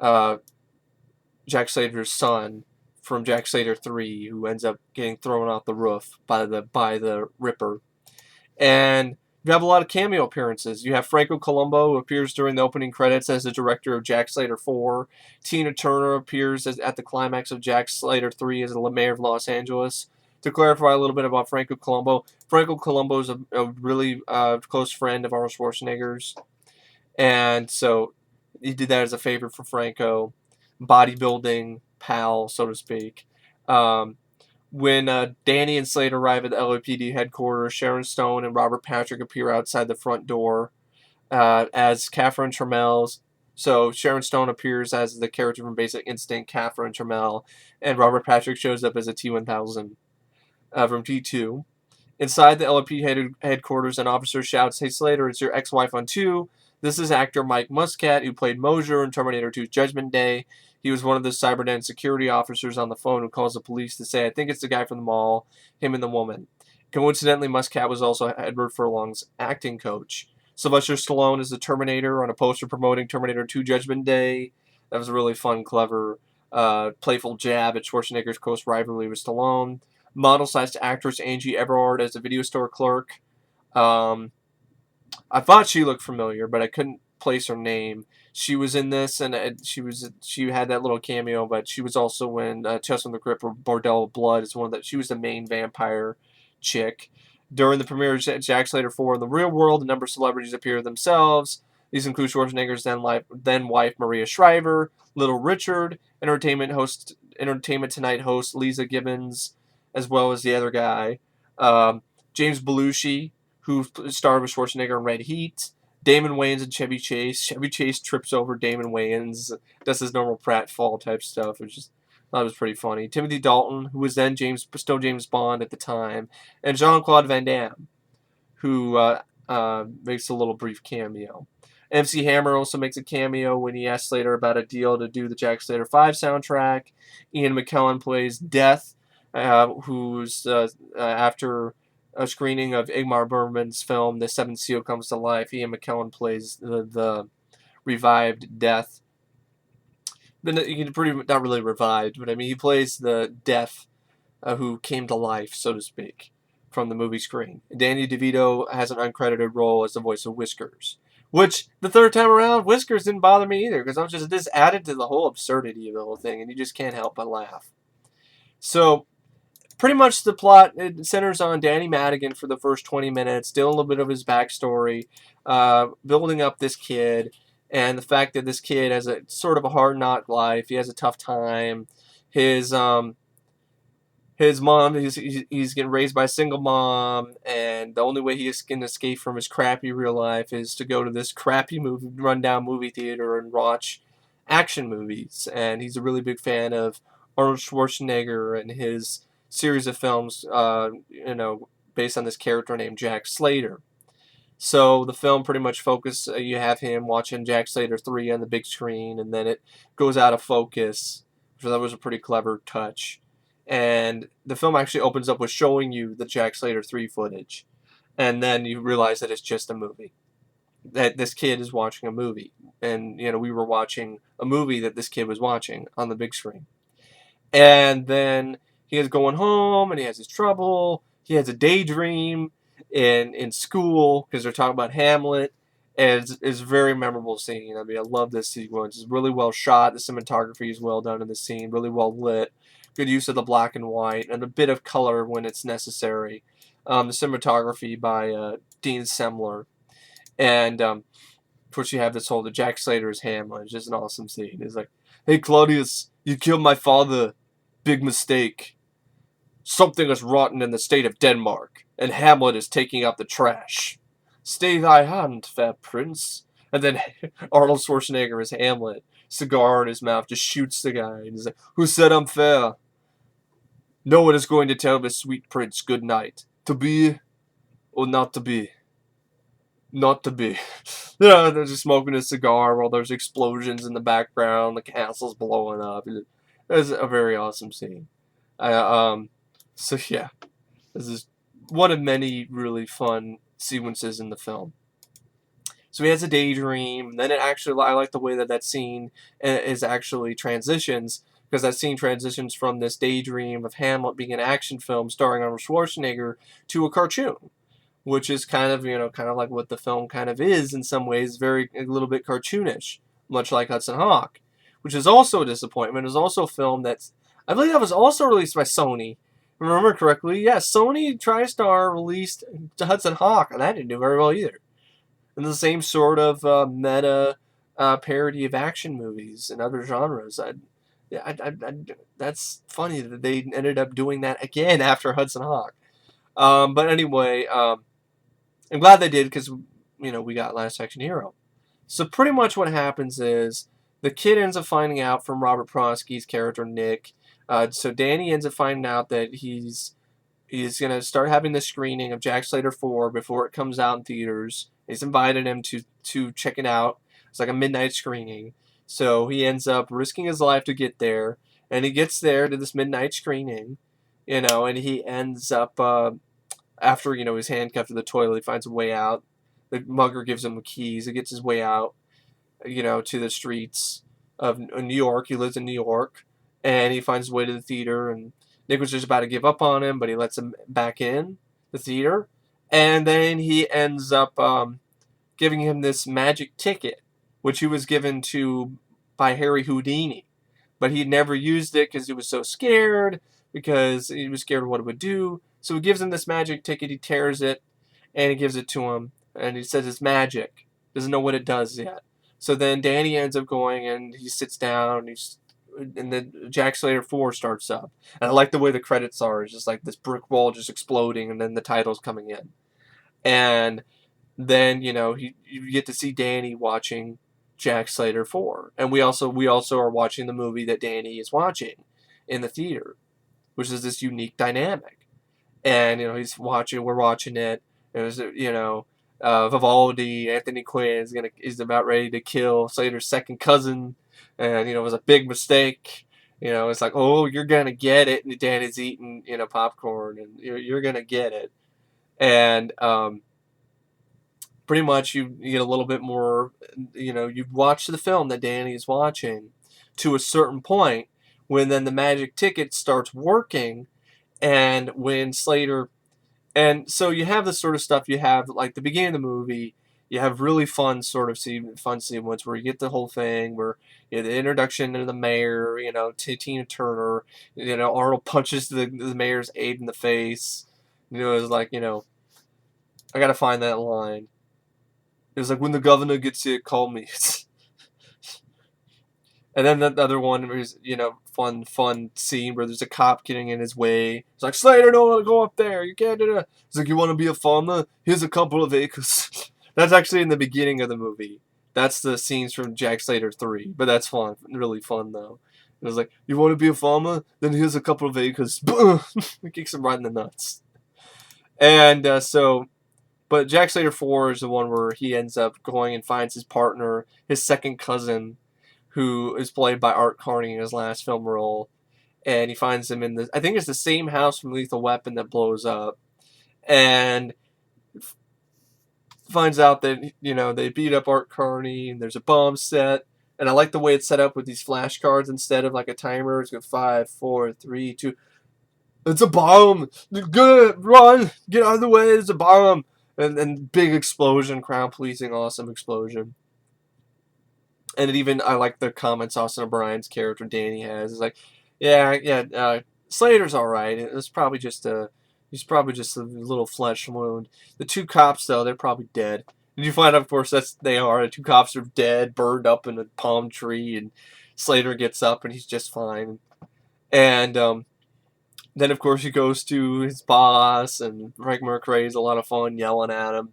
Jack Slater's son from Jack Slater 3, who ends up getting thrown off the roof by the Ripper. And you have a lot of cameo appearances. You have Franco Colombo, who appears during the opening credits as the director of Jack Slater 4. Tina Turner appears at the climax of Jack Slater 3 as the mayor of Los Angeles. To clarify a little bit about Franco Colombo is a really close friend of Arnold Schwarzenegger's. And so he did that as a favor for Franco. Bodybuilding pal, so to speak. When Danny and Slater arrive at the LAPD headquarters, Sharon Stone and Robert Patrick appear outside the front door as Catherine Trammell. So Sharon Stone appears as the character from Basic Instinct, Catherine Trammell, and Robert Patrick shows up as a T-1000 from T2. Inside the LAPD headquarters, an officer shouts, "Hey Slater, it's your ex-wife on 2. This is actor Mike Muscat, who played Mosier in Terminator 2's Judgment Day. He was one of the Cyberdyne security officers on the phone who calls the police to say, I think it's the guy from the mall, him and the woman." Coincidentally, Muscat was also Edward Furlong's acting coach. Sylvester Stallone is the Terminator on a poster promoting Terminator 2 Judgment Day. That was a really fun, clever, playful jab at Schwarzenegger's close rivalry with Stallone. Model-sized actress Angie Everard as a video store clerk. I thought she looked familiar, but I couldn't place her name. She was in this, and she had that little cameo, but she was also in Chest on the Crypt or Bordello of Blood. She was the main vampire chick. During the premiere of Jack Slater 4 in the real world, a number of celebrities appear themselves. These include Schwarzenegger's then wife Maria Shriver, Little Richard, Entertainment Tonight host Lisa Gibbons, as well as the other guy, James Belushi, who starred with Schwarzenegger in Red Heat, Damon Wayans and Chevy Chase. Chevy Chase trips over Damon Wayans, does his normal pratfall type stuff, which is thought it was pretty funny. Timothy Dalton, who was then still James Bond at the time, and Jean-Claude Van Damme, who makes a little brief cameo. MC Hammer also makes a cameo when he asks Slater about a deal to do the Jack Slater 5 soundtrack. Ian McKellen plays Death, who's after a screening of Ingmar Bergman's film The Seventh Seal comes to life. Ian McKellen plays the revived Death. But not really revived, but I mean he plays the Death who came to life, so to speak, from the movie screen. Danny DeVito has an uncredited role as the voice of Whiskers, which the third time around, Whiskers didn't bother me either, because I was just this added to the whole absurdity of the whole thing, and you just can't help but laugh. So pretty much the plot, it centers on Danny Madigan for the first 20 minutes, doing a little bit of his backstory, building up this kid, and the fact that this kid has a sort of a hard knock life. He has a tough time. His mom, he's getting raised by a single mom, and the only way he can escape from his crappy real life is to go to this crappy rundown movie theater and watch action movies. And he's a really big fan of Arnold Schwarzenegger and his series of films, based on this character named Jack Slater. So the film pretty much you have him watching Jack Slater 3 on the big screen, and then it goes out of focus. So that was a pretty clever touch. And the film actually opens up with showing you the Jack Slater 3 footage. And then you realize that it's just a movie. That this kid is watching a movie. And, we were watching a movie that this kid was watching on the big screen. And then he is going home, and he has his trouble. He has a daydream in school, because they're talking about Hamlet. And it's a very memorable scene. I mean, I love this sequence. It's really well shot. The cinematography is well done in the scene. Really well lit. Good use of the black and white, and a bit of color when it's necessary. The cinematography by Dean Semler. And, of course, you have the Jack Slater's Hamlet. It's just an awesome scene. It's like, "Hey, Claudius, you killed my father. Big mistake. Something is rotten in the state of Denmark, and Hamlet is taking out the trash. Stay thy hand, fair prince." And then Arnold Schwarzenegger as Hamlet, cigar in his mouth, just shoots the guy. And he's like, "Who said I'm fair? No one is going to tell the sweet prince good night. To be or not to be? Not to be." They're just smoking a cigar while there's explosions in the background. The castle's blowing up. It's a very awesome scene. So yeah, this is one of many really fun sequences in the film. So he has a daydream, and then I like the way that scene is actually transitions, because that scene transitions from this daydream of Hamlet being an action film starring Arnold Schwarzenegger to a cartoon, which is kind of like what the film kind of is in some ways, a little bit cartoonish, much like Hudson Hawk, which is also a disappointment. It was also a film I believe that was also released by Sony. If I remember correctly, Sony TriStar released Hudson Hawk, and that didn't do very well either. And the same sort of meta parody of action movies and other genres. That's funny that they ended up doing that again after Hudson Hawk. But anyway, I'm glad they did, because we got Last Action Hero. So pretty much what happens is the kid ends up finding out from Robert Prosky's character Nick. So Danny ends up finding out that he's he's going to start having the screening of Jack Slater 4 before it comes out in theaters. He's invited him to check it out. It's like a midnight screening. So he ends up risking his life to get there. And he gets there to this midnight screening, and he ends up, after, he's handcuffed to the toilet, he finds a way out. The mugger gives him the keys. He gets his way out, to the streets of New York. He lives in New York. And he finds his way to the theater, and Nick was just about to give up on him, but he lets him back in the theater. And then he ends up giving him this magic ticket, which he was given by Harry Houdini. But he never used it because he was so scared, because he was scared of what it would do. So he gives him this magic ticket, he tears it, and he gives it to him. And he says it's magic. Doesn't know what it does yet. So then Danny ends up going, and he sits down, and then Jack Slater 4 starts up. And I like the way the credits are. It's just like this brick wall just exploding, and then the title's coming in. And then, you get to see Danny watching Jack Slater 4. And we also are watching the movie that Danny is watching in the theater, which is this unique dynamic. And, we're watching it. There's, Vivaldi, Anthony Quinn is about ready to kill Slater's second cousin. And, it was a big mistake. It's like, oh, you're going to get it. And Danny's eating, popcorn, and you're going to get it. And pretty much you get a little bit more, you watch the film that Danny is watching to a certain point, when then the magic ticket starts working, and when Slater... And so you have this sort of stuff. You have, like, the beginning of the movie, you have really fun sequence where you get the whole thing where the introduction to the mayor, to Tina Turner, Arnold punches the mayor's aide in the face. It's like, I gotta find that line. It was like, when the governor gets here, call me. And then the other one was, fun scene where there's a cop getting in his way. It's like, Slater, don't want to go up there. You can't do that. It's like, you want to be a farmer? Here's a couple of acres. That's actually in the beginning of the movie. That's the scenes from Jack Slater 3. But that's fun. Really fun, though. It was like, you want to be a farmer? Then here's a couple of acres. It kicks him right in the nuts. And but Jack Slater 4 is the one where he ends up going and finds his partner, his second cousin, who is played by Art Carney in his last film role. And he finds him in I think it's the same house from Lethal Weapon that blows up. And finds out that, they beat up Art Carney, and there's a bomb set. And I like the way it's set up with these flashcards instead of like a timer. It's got 5, 4, 3, 2. It's a bomb! Good! Run! Get out of the way! It's a bomb! And big explosion, crowd pleasing, awesome explosion. And I like the comments Austin O'Brien's character Danny has. It's like, Slater's all right. He's probably just a little flesh wound. The two cops, though, they're probably dead. And you find out, of course, they are. The two cops are dead, burned up in a palm tree, and Slater gets up, and he's just fine. And then, of course, he goes to his boss, and Frank McRae is a lot of fun yelling at him.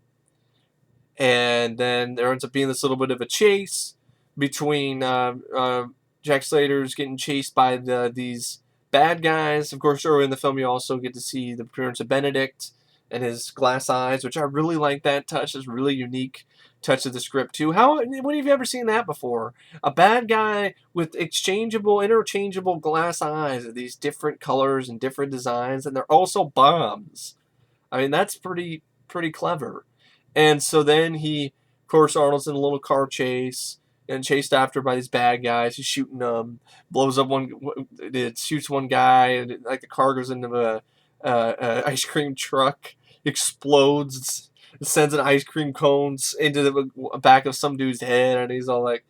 And then there ends up being this little bit of a chase between Jack Slater's getting chased by these bad guys. Of course, early in the film, you also get to see the appearance of Benedict and his glass eyes, which I really like that touch. It's a really unique touch of the script, too. When have you ever seen that before? A bad guy with interchangeable glass eyes of these different colors and different designs, and they're also bombs. I mean, that's pretty clever. And so then of course, Arnold's in a little car chase, and chased after by these bad guys. He's shooting them, blows up it shoots one guy, and the car goes into a ice cream truck, explodes, sends an ice cream cones into the back of some dude's head, and he's all like,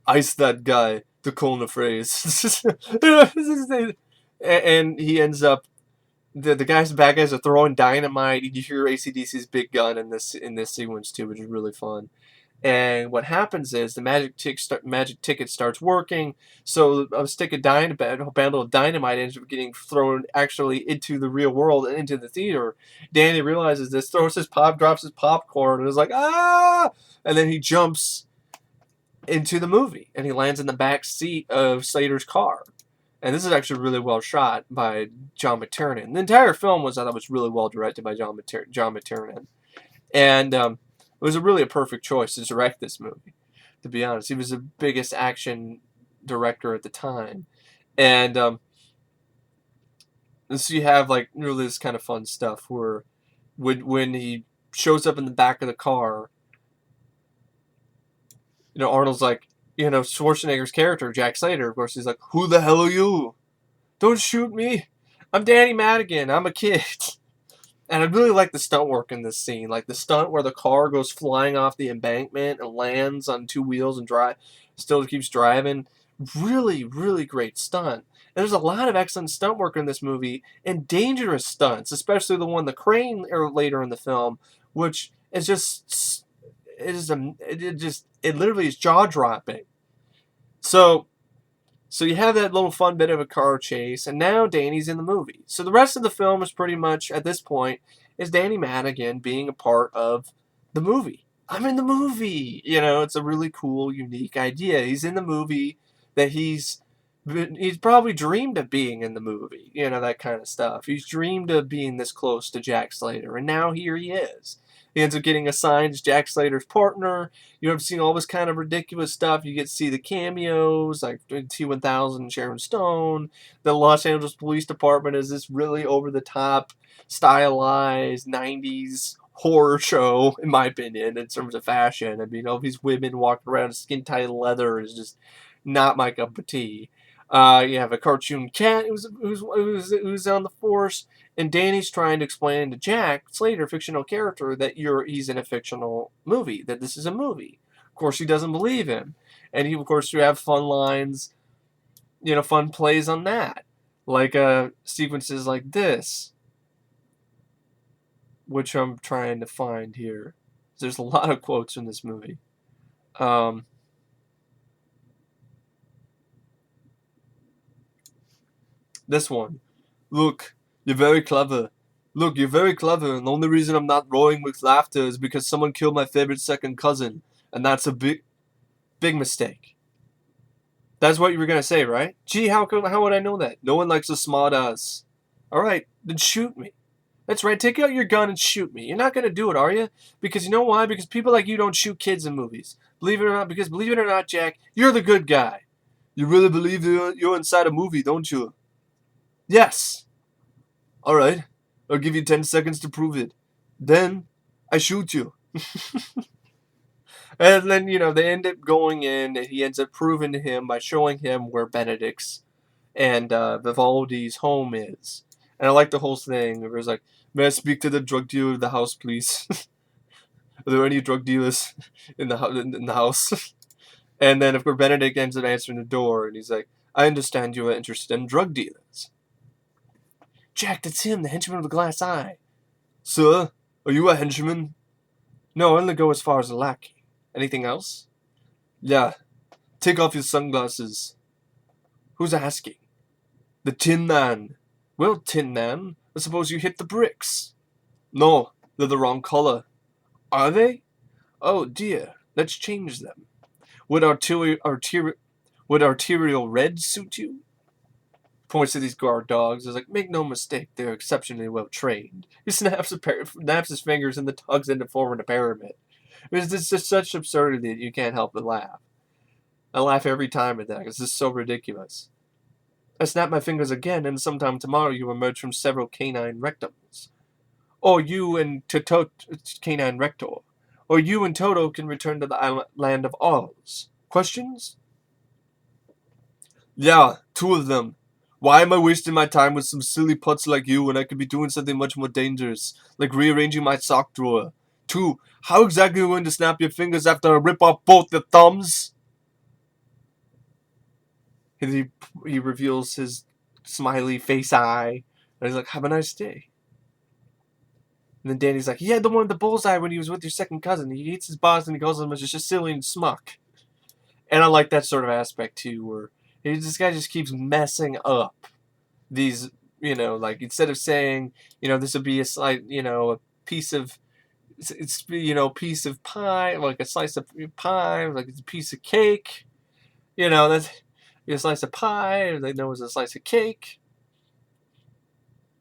"Ice that guy," to coin the phrase. And he ends up, the bad guys are throwing dynamite. You hear AC/DC's big gun in this sequence too, which is really fun. And what happens is the magic ticket starts working. So a bundle of dynamite ends up getting thrown actually into the real world and into the theater. Danny realizes this, drops his popcorn, and is like, ah! And then he jumps into the movie, and he lands in the back seat of Slater's car. And this is actually really well shot by John McTiernan. The entire film I thought was really well directed by John McTiernan. And it was really a perfect choice to direct this movie, to be honest. He was the biggest action director at the time. And so you have like really this kind of fun stuff where when he shows up in the back of the car, Arnold's like, Schwarzenegger's character, Jack Slater, of course, he's like, "Who the hell are you? Don't shoot me. I'm Danny Madigan. I'm a kid." And I really like the stunt work in this scene. Like the stunt where the car goes flying off the embankment and lands on two wheels and still keeps driving. Really, really great stunt. And there's a lot of excellent stunt work in this movie and dangerous stunts, especially the one, the crane later in the film, which is just, it literally is jaw dropping. So you have that little fun bit of a car chase, and now Danny's in the movie. So the rest of the film is pretty much, at this point, is Danny Madigan being a part of the movie. I'm in the movie! It's a really cool, unique idea. He's in the movie that he's probably dreamed of being in the movie. That kind of stuff. He's dreamed of being this close to Jack Slater, and now here he is. He ends up getting assigned as Jack Slater's partner. I've seen all this kind of ridiculous stuff. You get to see the cameos, like T-1000, Sharon Stone. The Los Angeles Police Department is this really over-the-top, stylized 90s horror show, in my opinion, in terms of fashion. I mean, all these women walking around in skin-tight leather is just not my cup of tea. You have a cartoon cat who's on the force. And Danny's trying to explain to Jack Slater, fictional character, that he's in a fictional movie, that this is a movie. Of course, he doesn't believe him. And of course, you have fun lines, fun plays on that. Like sequences like this, which I'm trying to find here. There's a lot of quotes in this movie. This one. "Look, you're very clever. Look, you're very clever, and the only reason I'm not roaring with laughter is because someone killed my favorite second cousin, and that's a big mistake." That's what you were going to say, right? Gee, how would I know that? No one likes a smart ass. Alright, then shoot me. That's right, take out your gun and shoot me. You're not going to do it, are you? Because you know why? Because people like you don't shoot kids in movies. Believe it or not, Jack, you're the good guy. You really believe you're inside a movie, don't you? Yes. Alright, I'll give you 10 seconds to prove it. Then, I shoot you. And then, they end up going in, and he ends up proving to him by showing him where Benedict's and Vivaldi's home is. And I like the whole thing. It was like, "May I speak to the drug dealer of the house, please? Are there any drug dealers in the house?" And then, of course, Benedict ends up answering the door, and he's like, "I understand you are interested in drug dealers." "Jack, that's him, the henchman with the glass eye." "Sir, are you a henchman?" "No, I only go as far as a lackey. Anything else?" "Yeah. Take off your sunglasses." "Who's asking?" "The Tin Man." "Well, Tin Man, I suppose you hit the bricks." "No, they're the wrong color." "Are they? Oh dear, let's change them. Would arterial red suit you?" Points to these guard dogs. Is like, "Make no mistake, they're exceptionally well trained." He snaps his fingers and the dogs end up forming a pyramid. It's just such absurdity that you can't help but laugh. I laugh every time at that because it's so ridiculous. "I snap my fingers again, and sometime tomorrow you emerge from several canine rectums. Or you and canine rector. Or you and Toto can return to the land of Oz. Questions?" "Yeah, 2 of them. Why am I wasting my time with some silly putz like you when I could be doing something much more dangerous, like rearranging my sock drawer? 2, how exactly are you going to snap your fingers after I rip off both the thumbs?" And he reveals his smiley face eye, and he's like, "Have a nice day." And then Danny's like, "He had the one with the bullseye when he was with your second cousin. He hates his boss and he calls him a Sicilian smuck." And I like that sort of aspect too, where this guy just keeps messing up these, like instead of saying, this would be a slight, a piece of, piece of pie, like a slice of pie, like it's a piece of cake, that's, a slice of pie, or they know it's a slice of cake.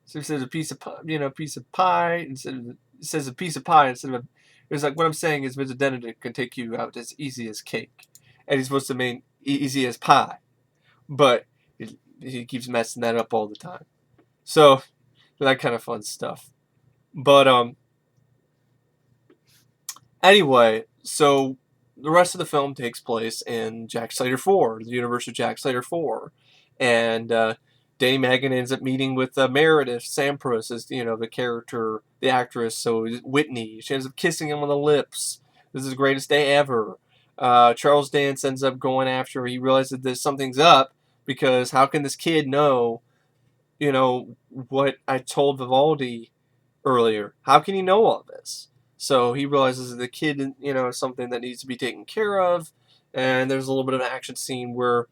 So he says a piece of pie, piece of pie instead of, it says a piece of pie instead of it was like, what I'm saying is Mr. Benedict can take you out as easy as cake. And he's supposed to mean easy as pie. But he keeps messing that up all the time. So, that kind of fun stuff. But, anyway, so the rest of the film takes place in Jack Slater 4, the universe of Jack Slater 4. And, Danny Megan ends up meeting with Meredith Sampras as, the character, the actress, so Whitney. She ends up kissing him on the lips. This is the greatest day ever. Charles Dance ends up going after her. He realizes that something's up, because how can this kid know, what I told Vivaldi earlier? How can he know all this? So he realizes that the kid, is something that needs to be taken care of. And there's a little bit of an action scene where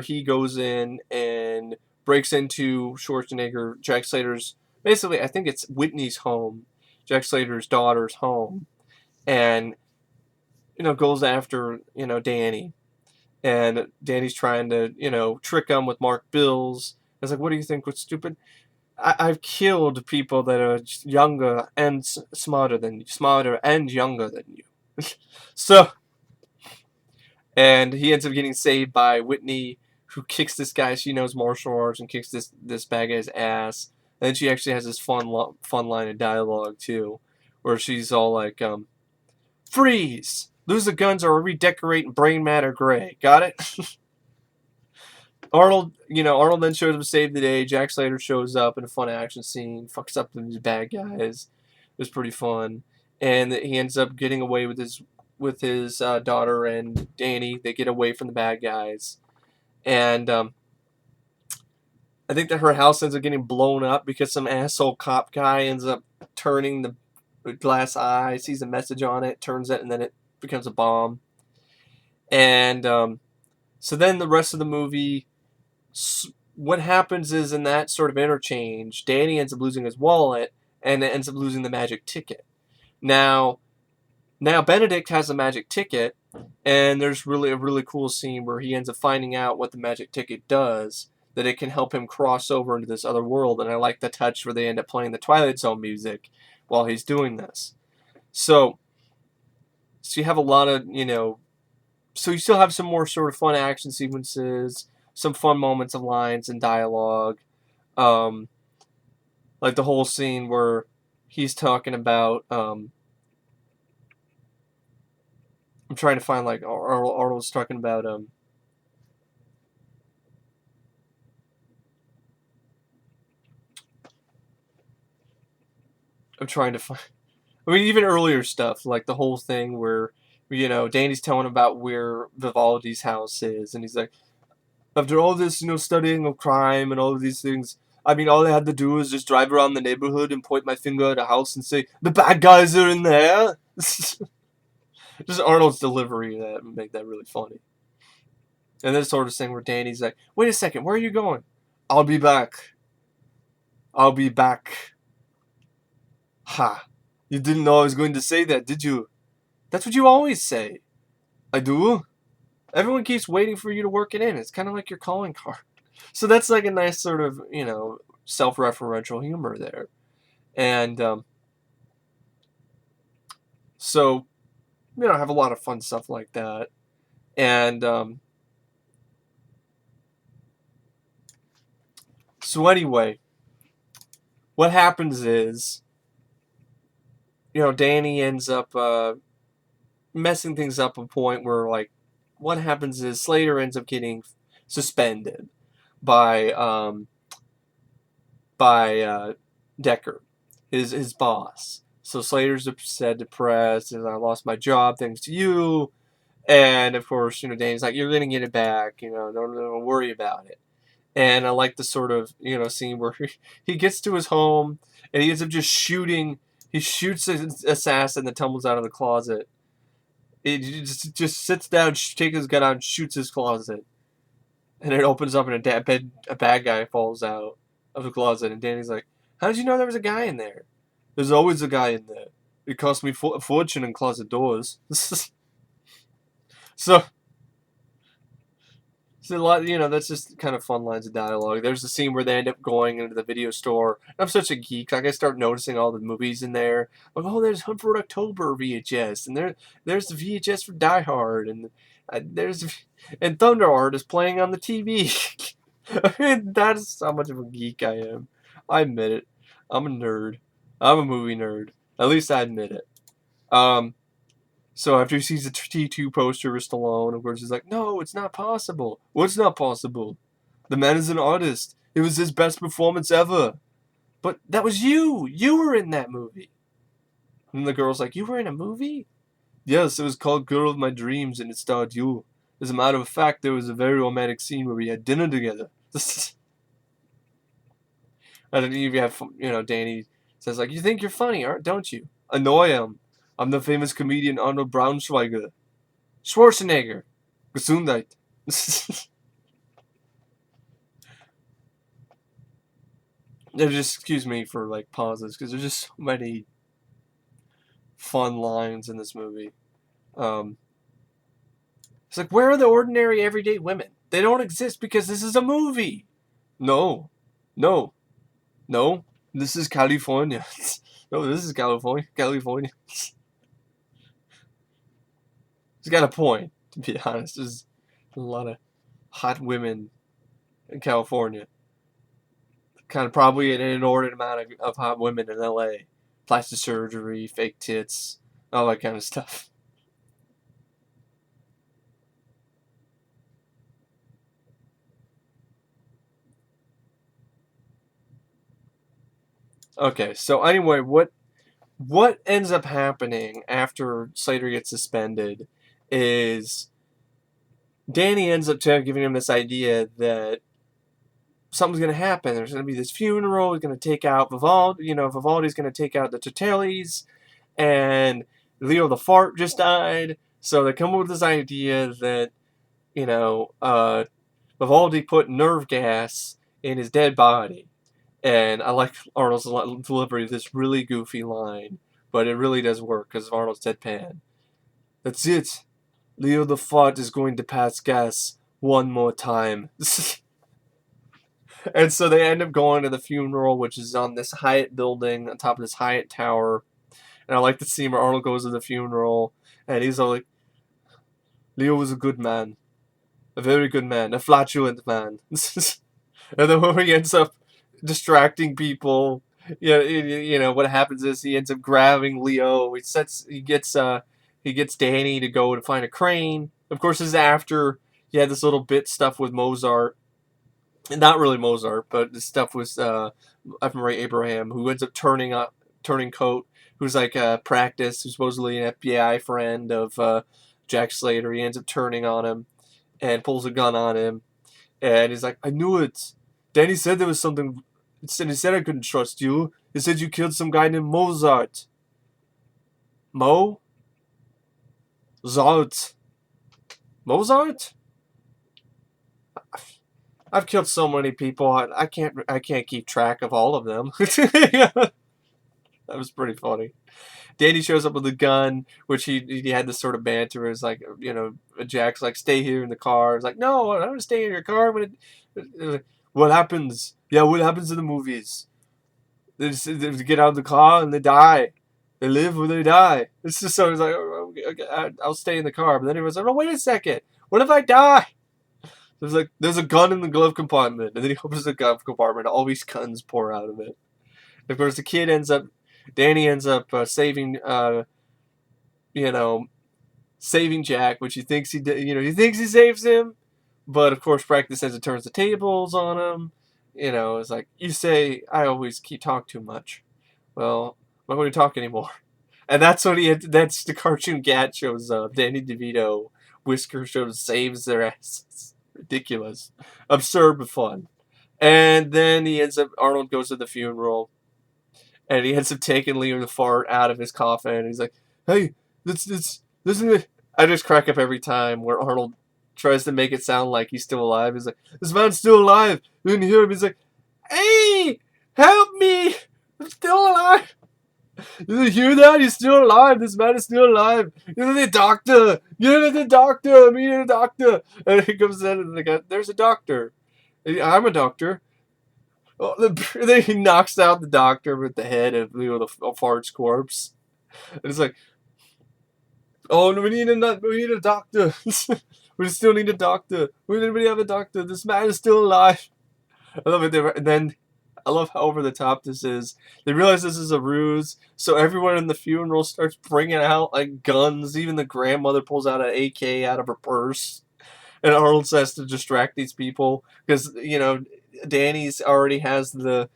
he goes in and breaks into Schwarzenegger, Jack Slater's, basically, I think it's Whitney's home, Jack Slater's daughter's home, and, goes after, Danny. And Danny's trying to, trick him with Mark Bills. I was like, what do you think was stupid? I've killed people that are younger and smarter and younger than you. So, and he ends up getting saved by Whitney, who kicks this guy. She knows martial arts and kicks this bad guy's ass. And then she actually has this fun line of dialogue too, where she's all like, "Freeze! Lose the guns or redecorate brain matter gray." Got it? Arnold then shows up to save the day. Jack Slater shows up in a fun action scene, fucks up these bad guys. It was pretty fun, and he ends up getting away with his daughter and Danny. They get away from the bad guys, and I think that her house ends up getting blown up because some asshole cop guy ends up turning the glass eye, sees a message on it, turns it, and then it becomes a bomb. And so then the rest of the movie, what happens is, in that sort of interchange, Danny ends up losing his wallet and ends up losing the magic ticket. Now Benedict has a magic ticket, and there's really a really cool scene where he ends up finding out what the magic ticket does, that it can help him cross over into this other world. And I like the touch where they end up playing the Twilight Zone music while he's doing this. So you have a lot of, so you still have some more sort of fun action sequences, some fun moments of lines and dialogue. Like the whole scene where he's talking about, I'm trying to find, like, Arnold's talking about, I'm trying to find, even earlier stuff, like the whole thing where, Danny's telling about where Vivaldi's house is, and he's like, after all this, studying of crime and all of these things, all I had to do was just drive around the neighborhood and point my finger at a house and say, the bad guys are in there. Just Arnold's delivery that make that really funny. And this sort of thing where Danny's like, wait a second, where are you going? I'll be back. I'll be back. Ha. You didn't know I was going to say that, did you? That's what you always say. I do? Everyone keeps waiting for you to work it in. It's kind of like your calling card. So that's like a nice sort of, self-referential humor there. And so, I have a lot of fun stuff like that. And so anyway, what happens is, Danny ends up messing things up a point where, like, what happens is Slater ends up getting suspended by Decker, his boss. So Slater's upset, depressed, and I lost my job thanks to you. And of course, Danny's like, you're gonna get it back. Don't worry about it. And I like the sort of scene where he gets to his home and he ends up just shooting. He shoots an assassin that tumbles out of the closet. He just sits down, takes his gun out, and shoots his closet. And it opens up, and a bad guy falls out of the closet. And Danny's like, how did you know there was a guy in there? There's always a guy in there. It cost me a fortune in closet doors. So So a lot, that's just kind of fun lines of dialogue. There's a scene where they end up going into the video store. I'm such a geek. Like I start noticing all the movies in there. Like, oh, there's Hunt for October VHS, and there's the VHS for Die Hard, and and Thunder Art is playing on the TV. I mean, that's how much of a geek I am. I admit it. I'm a nerd. I'm a movie nerd. At least I admit it. So after he sees the T2 poster with Stallone, of course, he's like, no, it's not possible. What's not possible? The man is an artist. It was his best performance ever. But that was you. You were in that movie. And the girl's like, you were in a movie? Yes, it was called Girl of My Dreams, and it starred you. As a matter of fact, there was a very romantic scene where we had dinner together. I don't even have, Danny says, like, you think you're funny, don't you? I know I am. I'm the famous comedian Arnold Braunschweiger. Schwarzenegger. Gesundheit. Just excuse me for like pauses because there's just so many fun lines in this movie. It's like, where are the ordinary everyday women? They don't exist because this is a movie. No. This is California. No, this is California. He's got a point, to be honest. There's a lot of hot women in California. Kind of probably an inordinate amount of hot women in LA. Plastic surgery, fake tits, all that kind of stuff. Okay, so anyway, what ends up happening after Slater gets suspended is Danny ends up giving him this idea that something's going to happen. There's going to be this funeral. He's going to take out Vivaldi. Vivaldi's going to take out the Tortellis, and Leo the Fart just died. So they come up with this idea that, Vivaldi put nerve gas in his dead body. And I like Arnold's delivery of this really goofy line, but it really does work because of Arnold's deadpan. That's it. Leo the Fart is going to pass gas one more time. And so they end up going to the funeral, which is on this Hyatt building, on top of this Hyatt tower. And I like the scene where Arnold goes to the funeral, and he's all like, Leo was a good man. A very good man. A flatulent man. And then when he ends up distracting people, what happens is he ends up grabbing Leo. He gets Danny to go to find a crane. Of course, this is after he had this little bit stuff with Mozart. Not really Mozart, but the stuff with McRae Abraham, who ends up turning coat, who's like Practice, who's supposedly an FBI friend of Jack Slater. He ends up turning on him and pulls a gun on him, and he's like, I knew it. Danny said there was something. He said I couldn't trust you. He said you killed some guy named Mozart. Mozart? I've killed so many people. I can't keep track of all of them. That was pretty funny. Danny shows up with a gun, which he had this sort of banter. It's like, Jack's like, stay here in the car. It's like, no, I don't want to stay in your car. What happens? Yeah, what happens in the movies? They get out of the car and they die. They live or they die. It's just so he's like, okay, I'll stay in the car. But then he was like, oh, wait a second. What if I die? There's a gun in the glove compartment, and then he opens the glove compartment, and all these guns pour out of it. Of course, Danny ends up saving Jack, which he thinks he did. He thinks he saves him, but of course, Practice ends up turns the tables on him. It's like, you say I always talk too much. Well, I'm not going to talk anymore. And that's when that's the cartoon Gat shows up. Danny DeVito, Whisker shows, saves their asses. Ridiculous. Absurd but fun. And then Arnold goes to the funeral, and he ends up taking Leo the Fart out of his coffin, and he's like, hey, listen to me. I just crack up every time where Arnold tries to make it sound like he's still alive. He's like, this man's still alive. You can hear him. He's like, hey, help me. I'm still alive. You hear that? He's still alive. This man is still alive. You're the doctor. You're the doctor. I'm the doctor. And he comes in and the guy, there's a doctor. I'm a doctor. Oh, then he knocks out the doctor with the head of the Fart's corpse. And it's like, oh, no, we need a doctor. We still need a doctor. We anybody have a doctor? This man is still alive. I love it. And then I love how over the top this is. They realize this is a ruse, so everyone in the funeral starts bringing out like guns. Even the grandmother pulls out an AK out of her purse, and Arnold says to distract these people because Danny's already has the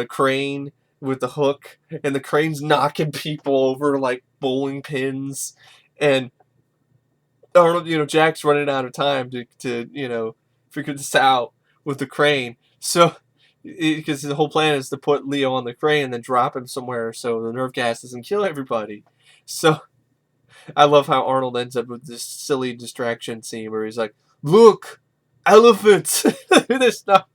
crane with the hook, and the crane's knocking people over like bowling pins, and Arnold, Jack's running out of time to figure this out with the crane. So, because the whole plan is to put Leo on the crane and then drop him somewhere so the nerve gas doesn't kill everybody. So, I love how Arnold ends up with this silly distraction scene where he's like, "Look, elephants!" This stuff.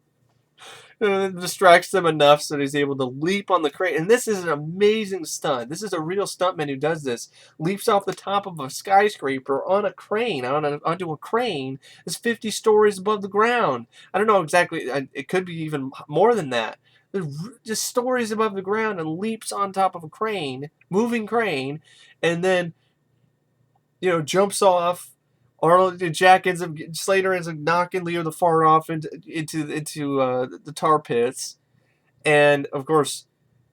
It distracts them enough so that he's able to leap on the crane. And this is an amazing stunt. This is a real stuntman who does this. Leaps off the top of a skyscraper on a crane, onto a crane that's 50 stories above the ground. I don't know exactly. It could be even more than that. Just stories above the ground and leaps on top of a crane, moving crane, and then, jumps off. Slater ends up knocking Leo the Fart off into the tar pits, and of course,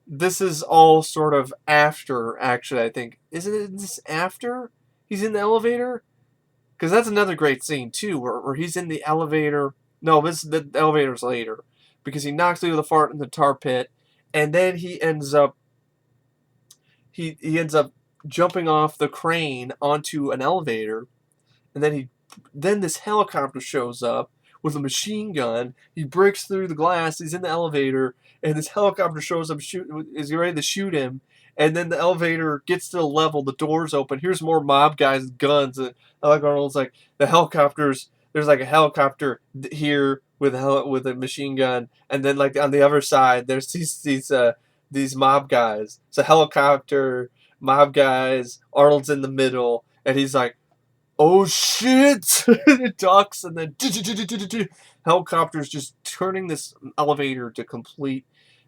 this is all sort of after. Actually, I think isn't this after he's in the elevator? Because that's another great scene too, where he's in the elevator. No, the elevator's later, because he knocks Leo the Fart in the tar pit, and then he ends up jumping off the crane onto an elevator. And then this helicopter shows up with a machine gun. He breaks through the glass. He's in the elevator, and this helicopter shows up, is ready to shoot him. And then the elevator gets to the level. The doors open. Here's more mob guys with guns. And I like Arnold's like the helicopters. There's like a helicopter here with a machine gun, and then like on the other side, there's these mob guys. It's a helicopter, mob guys. Arnold's in the middle, and he's like, "Oh shit!" It ducks, and then helicopters just turning this elevator to complete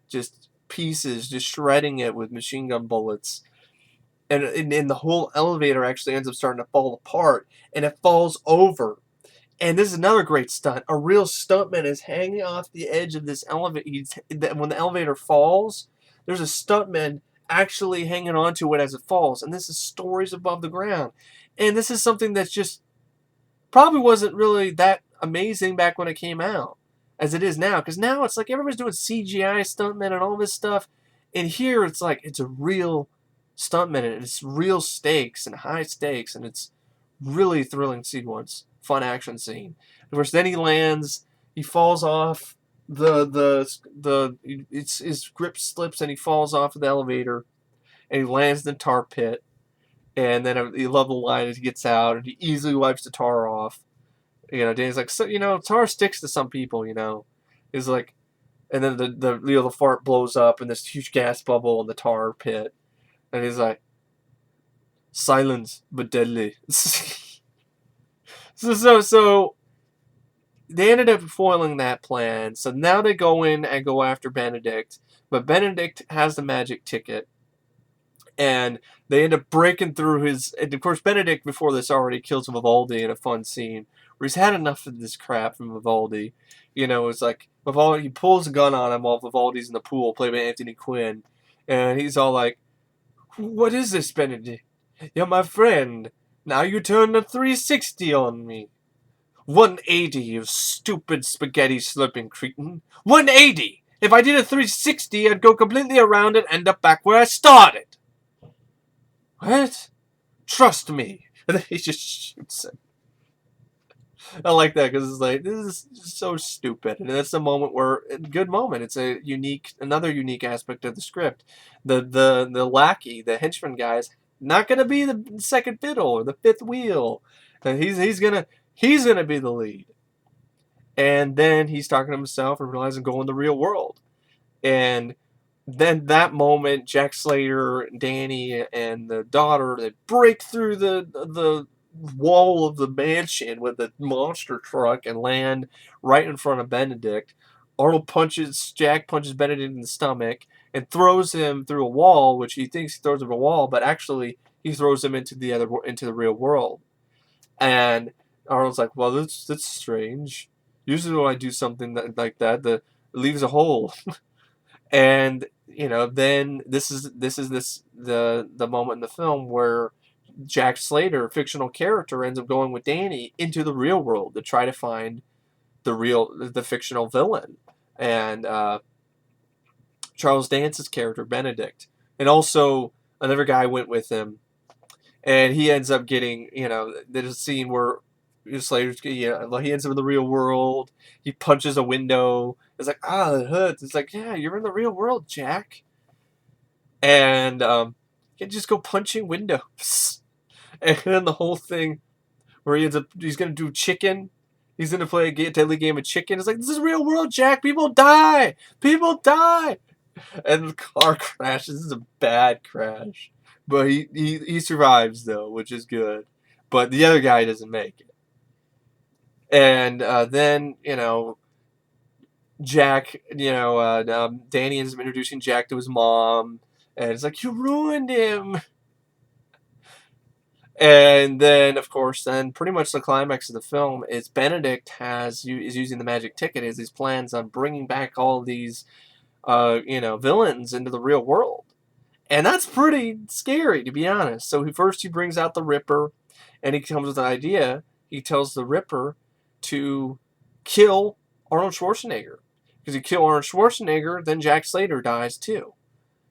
just pieces, just shredding it with machine gun bullets. And the whole elevator actually ends up starting to fall apart, and it falls over. And this is another great stunt. A real stuntman is hanging off the edge of this elevator. When the elevator falls, there's a stuntman actually hanging onto it as it falls. And this is stories above the ground. And this is something that's just probably wasn't really that amazing back when it came out as it is now. Because now it's like everybody's doing CGI stuntmen and all this stuff. And here it's like it's a real stuntman and it's real stakes and high stakes. And it's really thrilling sequence. Fun action scene. Of course, then he lands. He falls off his grip slips and he falls off of the elevator, and he lands in the tar pit. And then you love the line as he gets out and he easily wipes the tar off. Danny's like, so tar sticks to some people. He's like, and then the fart blows up and this huge gas bubble in the tar pit, and he's like, silence but deadly. So they ended up foiling that plan. So now they go in and go after Benedict. But Benedict has the magic ticket. And they end up breaking through his... And of course, Benedict, before this, already kills Vivaldi in a fun scene. Where he's had enough of this crap from Vivaldi. It's like... Vivaldi, he pulls a gun on him while Vivaldi's in the pool, played by Anthony Quinn. And he's all like, "What is this, Benedict? You're my friend. Now you turn a 360 on me. 180, you stupid spaghetti slurping cretin. 180! If I did a 360, I'd go completely around and end up back where I started." What? Trust me. And then he just shoots him. I like that because it's like, this is so stupid. And that's a moment where, a good moment. It's another unique aspect of the script. The lackey, the henchman guy, is not going to be the second fiddle or the fifth wheel. And he's gonna be the lead. And then he's talking to himself and realizing go in the real world. And then that moment, Jack Slater, Danny, and the daughter, they break through the wall of the mansion with the monster truck and land right in front of Benedict. Jack punches Benedict in the stomach and throws him through a wall, which he thinks he throws him a wall, but actually he throws him into the real world. And Arnold's like, well, that's strange. Usually when I do something like that, it leaves a hole. And then this is the moment in the film where Jack Slater, a fictional character, ends up going with Danny into the real world to try to find the fictional villain. And Charles Dance's character, Benedict, and also another guy went with him, and he ends up getting, there's a scene where Slater's, he ends up in the real world. He punches a window. It's like, it hurts. It's like, yeah, you're in the real world, Jack. And you can just go punching windows. And then the whole thing where he's going to do chicken. He's going to play a deadly game of chicken. It's like, this is real world, Jack. People die. People die. And the car crashes. This is a bad crash. But he survives, though, which is good. But the other guy doesn't make it. And then, Jack, Danny ends up introducing Jack to his mom. And it's like, you ruined him. And then, of course, pretty much the climax of the film is Benedict is using the magic ticket as his plans on bringing back all these, villains into the real world. And that's pretty scary, to be honest. So he brings out the Ripper, and he comes with an idea. He tells the Ripper to kill Arnold Schwarzenegger. Because you kill Arnold Schwarzenegger, then Jack Slater dies too.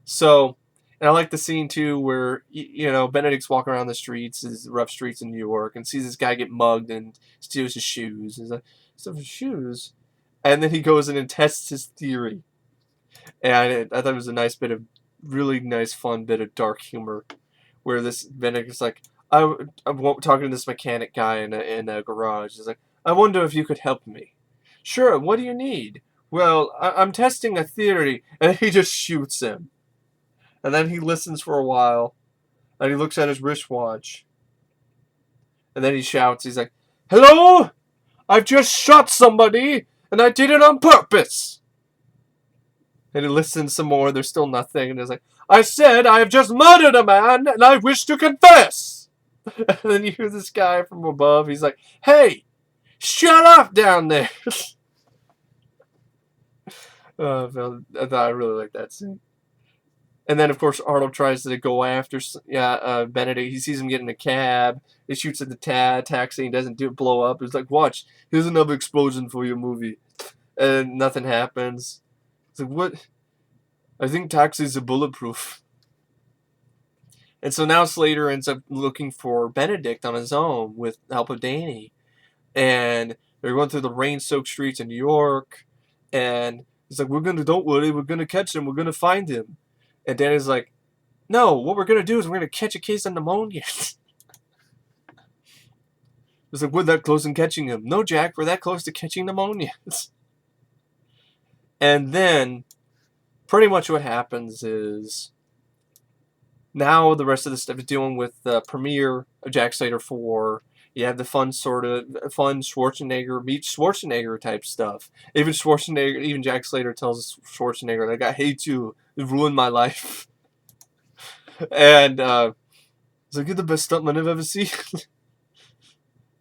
So, and I like the scene too where, Benedict's walking around the streets, his rough streets in New York, and sees this guy get mugged and steals his shoes. He's like, "Steals his shoes?" And then he goes in and tests his theory. And I thought it was a really nice, fun bit of dark humor where this Benedict's like, I'm talking to this mechanic guy in a garage. He's like, I wonder if you could help me. Sure, what do you need? Well, I'm testing a theory. And he just shoots him. And then he listens for a while. And he looks at his wristwatch. And then he shouts. He's like, hello? I've just shot somebody. And I did it on purpose. And he listens some more. There's still nothing. And he's like, I said I have just murdered a man. And I wish to confess. And then you hear this guy from above. He's like, hey, shut up down there. I really like that scene. And then, of course, Arnold tries to go after Benedict. He sees him get in a cab. He shoots at the taxi. He doesn't blow up. He's like, watch, here's another explosion for your movie. And nothing happens. It's like, what? I think taxis are bulletproof. And so now Slater ends up looking for Benedict on his own with the help of Danny. And they're going through the rain-soaked streets of New York. And he's like, don't worry, we're going to catch him. We're going to find him. And Danny's like, no, what we're going to do is we're going to catch a case of pneumonia. It's like, we're that close to catching him. No, Jack, we're that close to catching pneumonia. And then, pretty much what happens is, now the rest of the stuff is dealing with the premiere of Jack Slater 4. You have the fun Schwarzenegger meets Schwarzenegger type stuff. Even Jack Slater tells Schwarzenegger, like, I hate you. You've ruined my life. And it's like, you're the best stuntman I've ever seen.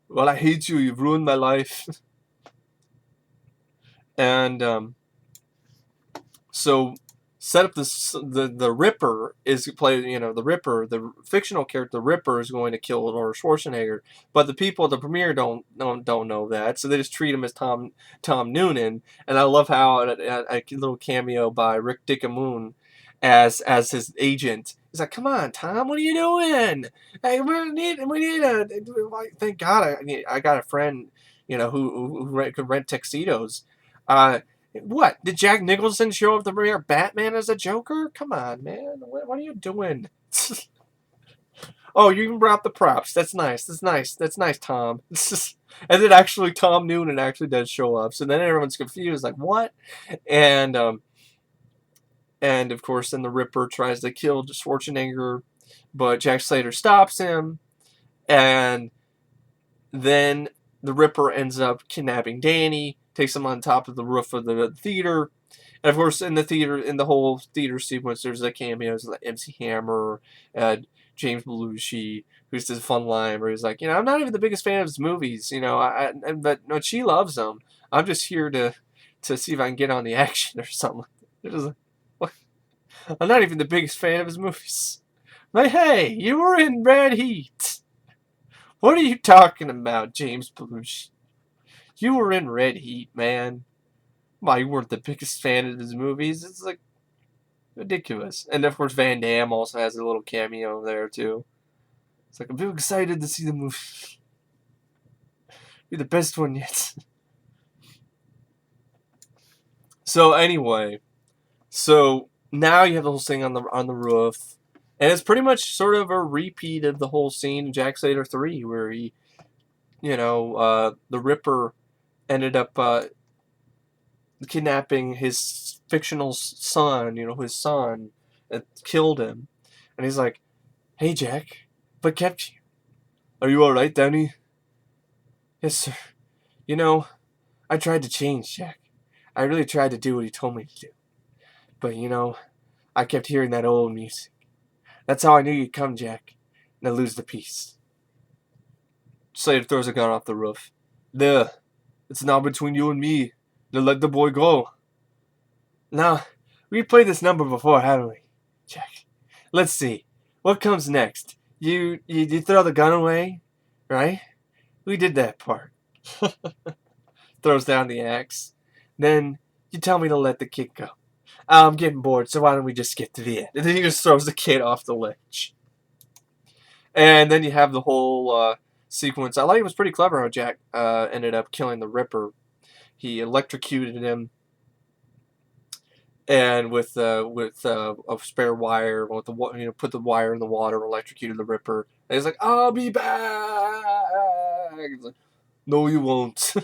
Well, I hate you. You've ruined my life. And so set up the Ripper is played, the Ripper, the fictional character, the Ripper is going to kill Arnold Schwarzenegger, but the people at the premiere don't know that, so they just treat him as Tom Noonan. And I love how a little cameo by Rick Dickamoon as his agent. He's like, come on, Tom, what are you doing? Hey, we need a, thank God I got a friend, who could rent tuxedos. What? Did Jack Nicholson show up the premiere Batman as a Joker? Come on, man. What are you doing? Oh, you even brought the props. That's nice. That's nice, Tom. And then actually Tom Noonan actually does show up. So then everyone's confused, like, what? And And, of course, then the Ripper tries to kill Schwarzenegger, but Jack Slater stops him. And then the Ripper ends up kidnapping Danny, takes him on top of the roof of the theater. And, of course, in the whole theater sequence, there's the cameos like MC Hammer, James Belushi, who's this fun line where he's like, I'm not even the biggest fan of his movies, but no, she loves them. I'm just here to see if I can get on the action or something. It was like, what? I'm not even the biggest fan of his movies. Like, hey, you were in Red Heat. What are you talking about, James Belushi? You were in Red Heat, man. Why, you weren't the biggest fan of his movies? It's like ridiculous. And of course, Van Damme also has a little cameo there too. It's like, I'm very excited to see the movie. Be the best one yet. So anyway, now you have the whole thing on the roof, and it's pretty much sort of a repeat of the whole scene in Jack Slater 3, where he, the Ripper ended up kidnapping his fictional son, his son, and killed him. And he's like, hey, Jack, what kept you? Are you alright, Danny? Yes, sir. I tried to change, Jack. I really tried to do what he told me to do. But, I kept hearing that old music. That's how I knew you'd come, Jack. And I lose the peace. Slater throws a gun off the roof. There. It's now between you and me. Now let the boy go. Now, we've played this number before, haven't we, Jack? Let's see. What comes next? You throw the gun away, right? We did that part. Throws down the axe. Then you tell me to let the kid go. I'm getting bored, so why don't we just skip to the end? And then he just throws the kid off the ledge. And then you have the whole sequence. I like it was pretty clever how Jack ended up killing the Ripper. He electrocuted him, and with a spare wire, put the wire in the water, electrocuted the Ripper. And he's like, "I'll be back." He's like, "No, you won't."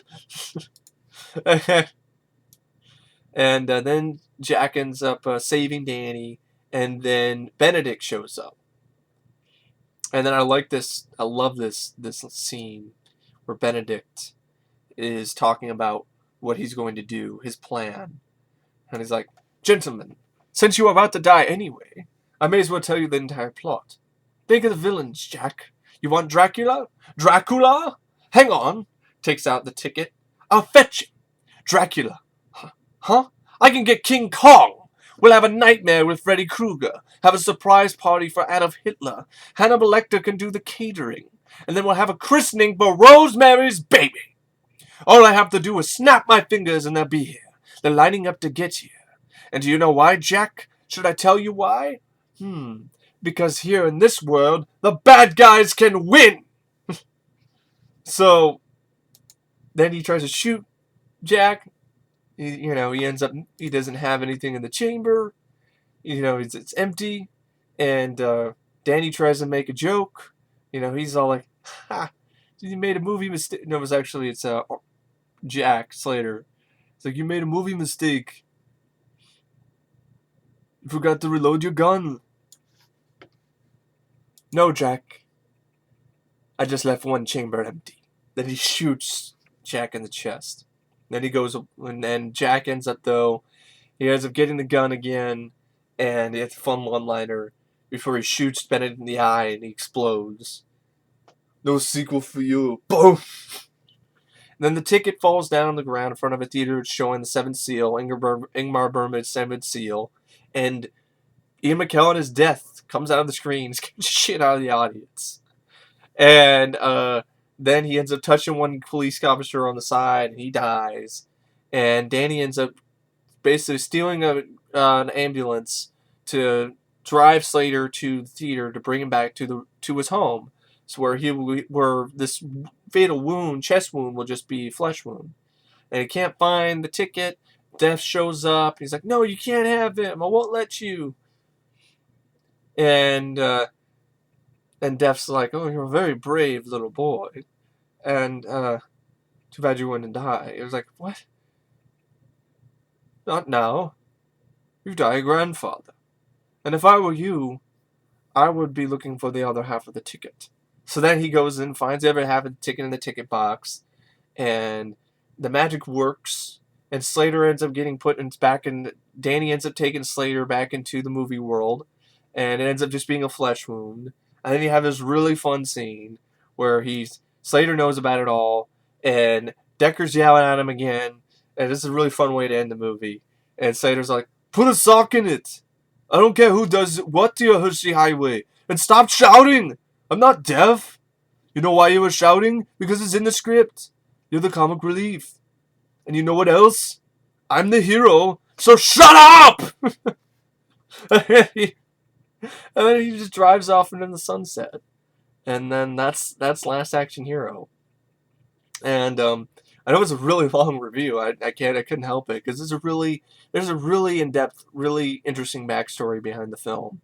And then Jack ends up saving Danny, and then Benedict shows up. And then I love this scene where Benedict is talking about what he's going to do, his plan. And he's like, "Gentlemen, since you are about to die anyway, I may as well tell you the entire plot. Think of the villains, Jack. You want Dracula? Dracula? Hang on." Takes out the ticket. "I'll fetch him. Dracula. Huh? I can get King Kong. We'll have a nightmare with Freddy Krueger. Have a surprise party for Adolf Hitler. Hannibal Lecter can do the catering. And then we'll have a christening for Rosemary's Baby. All I have to do is snap my fingers and they'll be here. They're lining up to get here. And do you know why, Jack? Should I tell you why? Because here in this world, the bad guys can win." So then he tries to shoot Jack. He ends up, he doesn't have anything in the chamber. It's empty. And Danny tries to make a joke. He's all like, "Ha, you made a movie mistake." No, it's Jack Slater. It's like, "You made a movie mistake. You forgot to reload your gun." "No, Jack. I just left one chamber empty." Then he shoots Jack in the chest. Then he goes, and then Jack ends up getting the gun again, and it's a fun one-liner before he shoots Bennett in the eye and he explodes. "No sequel for you." Boom! And then the ticket falls down on the ground in front of a theater showing the Seventh Seal, Ingmar Bergman's Seventh Seal, and Ian McKellen, death comes out of the screen, scares the shit out of the audience. And then he ends up touching one police officer on the side, and he dies. And Danny ends up basically stealing an ambulance to drive Slater to the theater to bring him back to his home, so where this fatal chest wound, will just be flesh wound. And he can't find the ticket. Death shows up. He's like, "No, you can't have him. I won't let you." And Death's like, "Oh, you're a very brave little boy. And too bad you wouldn't die." It was like, "What? Not now. You die a grandfather. And if I were you, I would be looking for the other half of the ticket. So then he goes and finds the other half of the ticket in the ticket box, and the magic works, and Slater ends up getting put in, back in. Danny ends up taking Slater back into the movie world, and it ends up just being a flesh wound. And then you have this really fun scene where Slater knows about it all, and Decker's yelling at him again, and this is a really fun way to end the movie. And Slater's like, "Put a sock in it. I don't care who does what to your Hershey Highway, and stop shouting. I'm not deaf. You know why you were shouting? Because it's in the script. You're the comic relief. And you know what else? I'm the hero, so shut up!" and then he just drives off into the sunset. And then that's Last Action Hero. And I know it's a really long review. I couldn't help it because there's a really in-depth, really interesting backstory behind the film.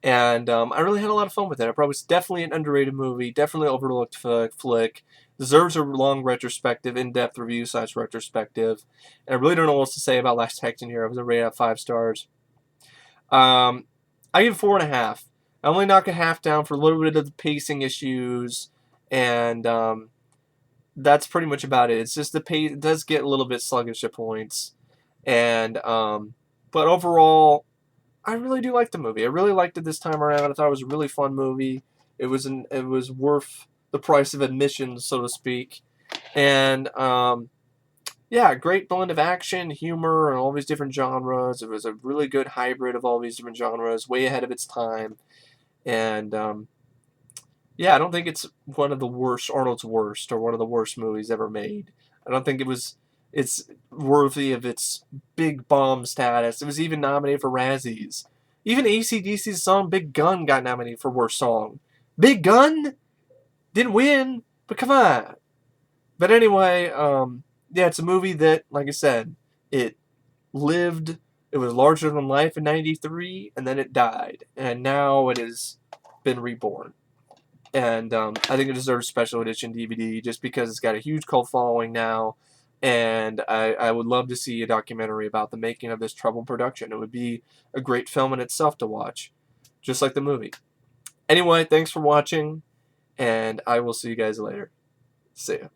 And I really had a lot of fun with it. It's definitely an underrated movie, definitely overlooked flick. Deserves a long retrospective, in-depth review / retrospective. And I really don't know what else to say about Last Action Hero. It was a rated out 5 stars. I give it 4.5. I only knock it half down for a little bit of the pacing issues, and that's pretty much about it. It's just the pace, it does get a little bit sluggish at points, and but overall, I really do like the movie. I really liked it this time around. I thought it was a really fun movie. It was worth the price of admission, so to speak. And yeah, great blend of action, humor, and all these different genres. It was a really good hybrid of all these different genres, way ahead of its time. And yeah, I don't think it's one of the worst, Arnold's worst, or one of the worst movies ever made. I don't think it's worthy of its big bomb status. It was even nominated for Razzies. Even AC/DC's song Big Gun got nominated for worst song. Big Gun? Didn't win, but come on. But anyway, yeah, it's a movie that, like I said, it lived, it was larger than life in 93, and then it died. And now it has been reborn. And I think it deserves special edition DVD just because it's got a huge cult following now. And I would love to see a documentary about the making of this troubled production. It would be a great film in itself to watch, just like the movie. Anyway, thanks for watching, and I will see you guys later. See ya.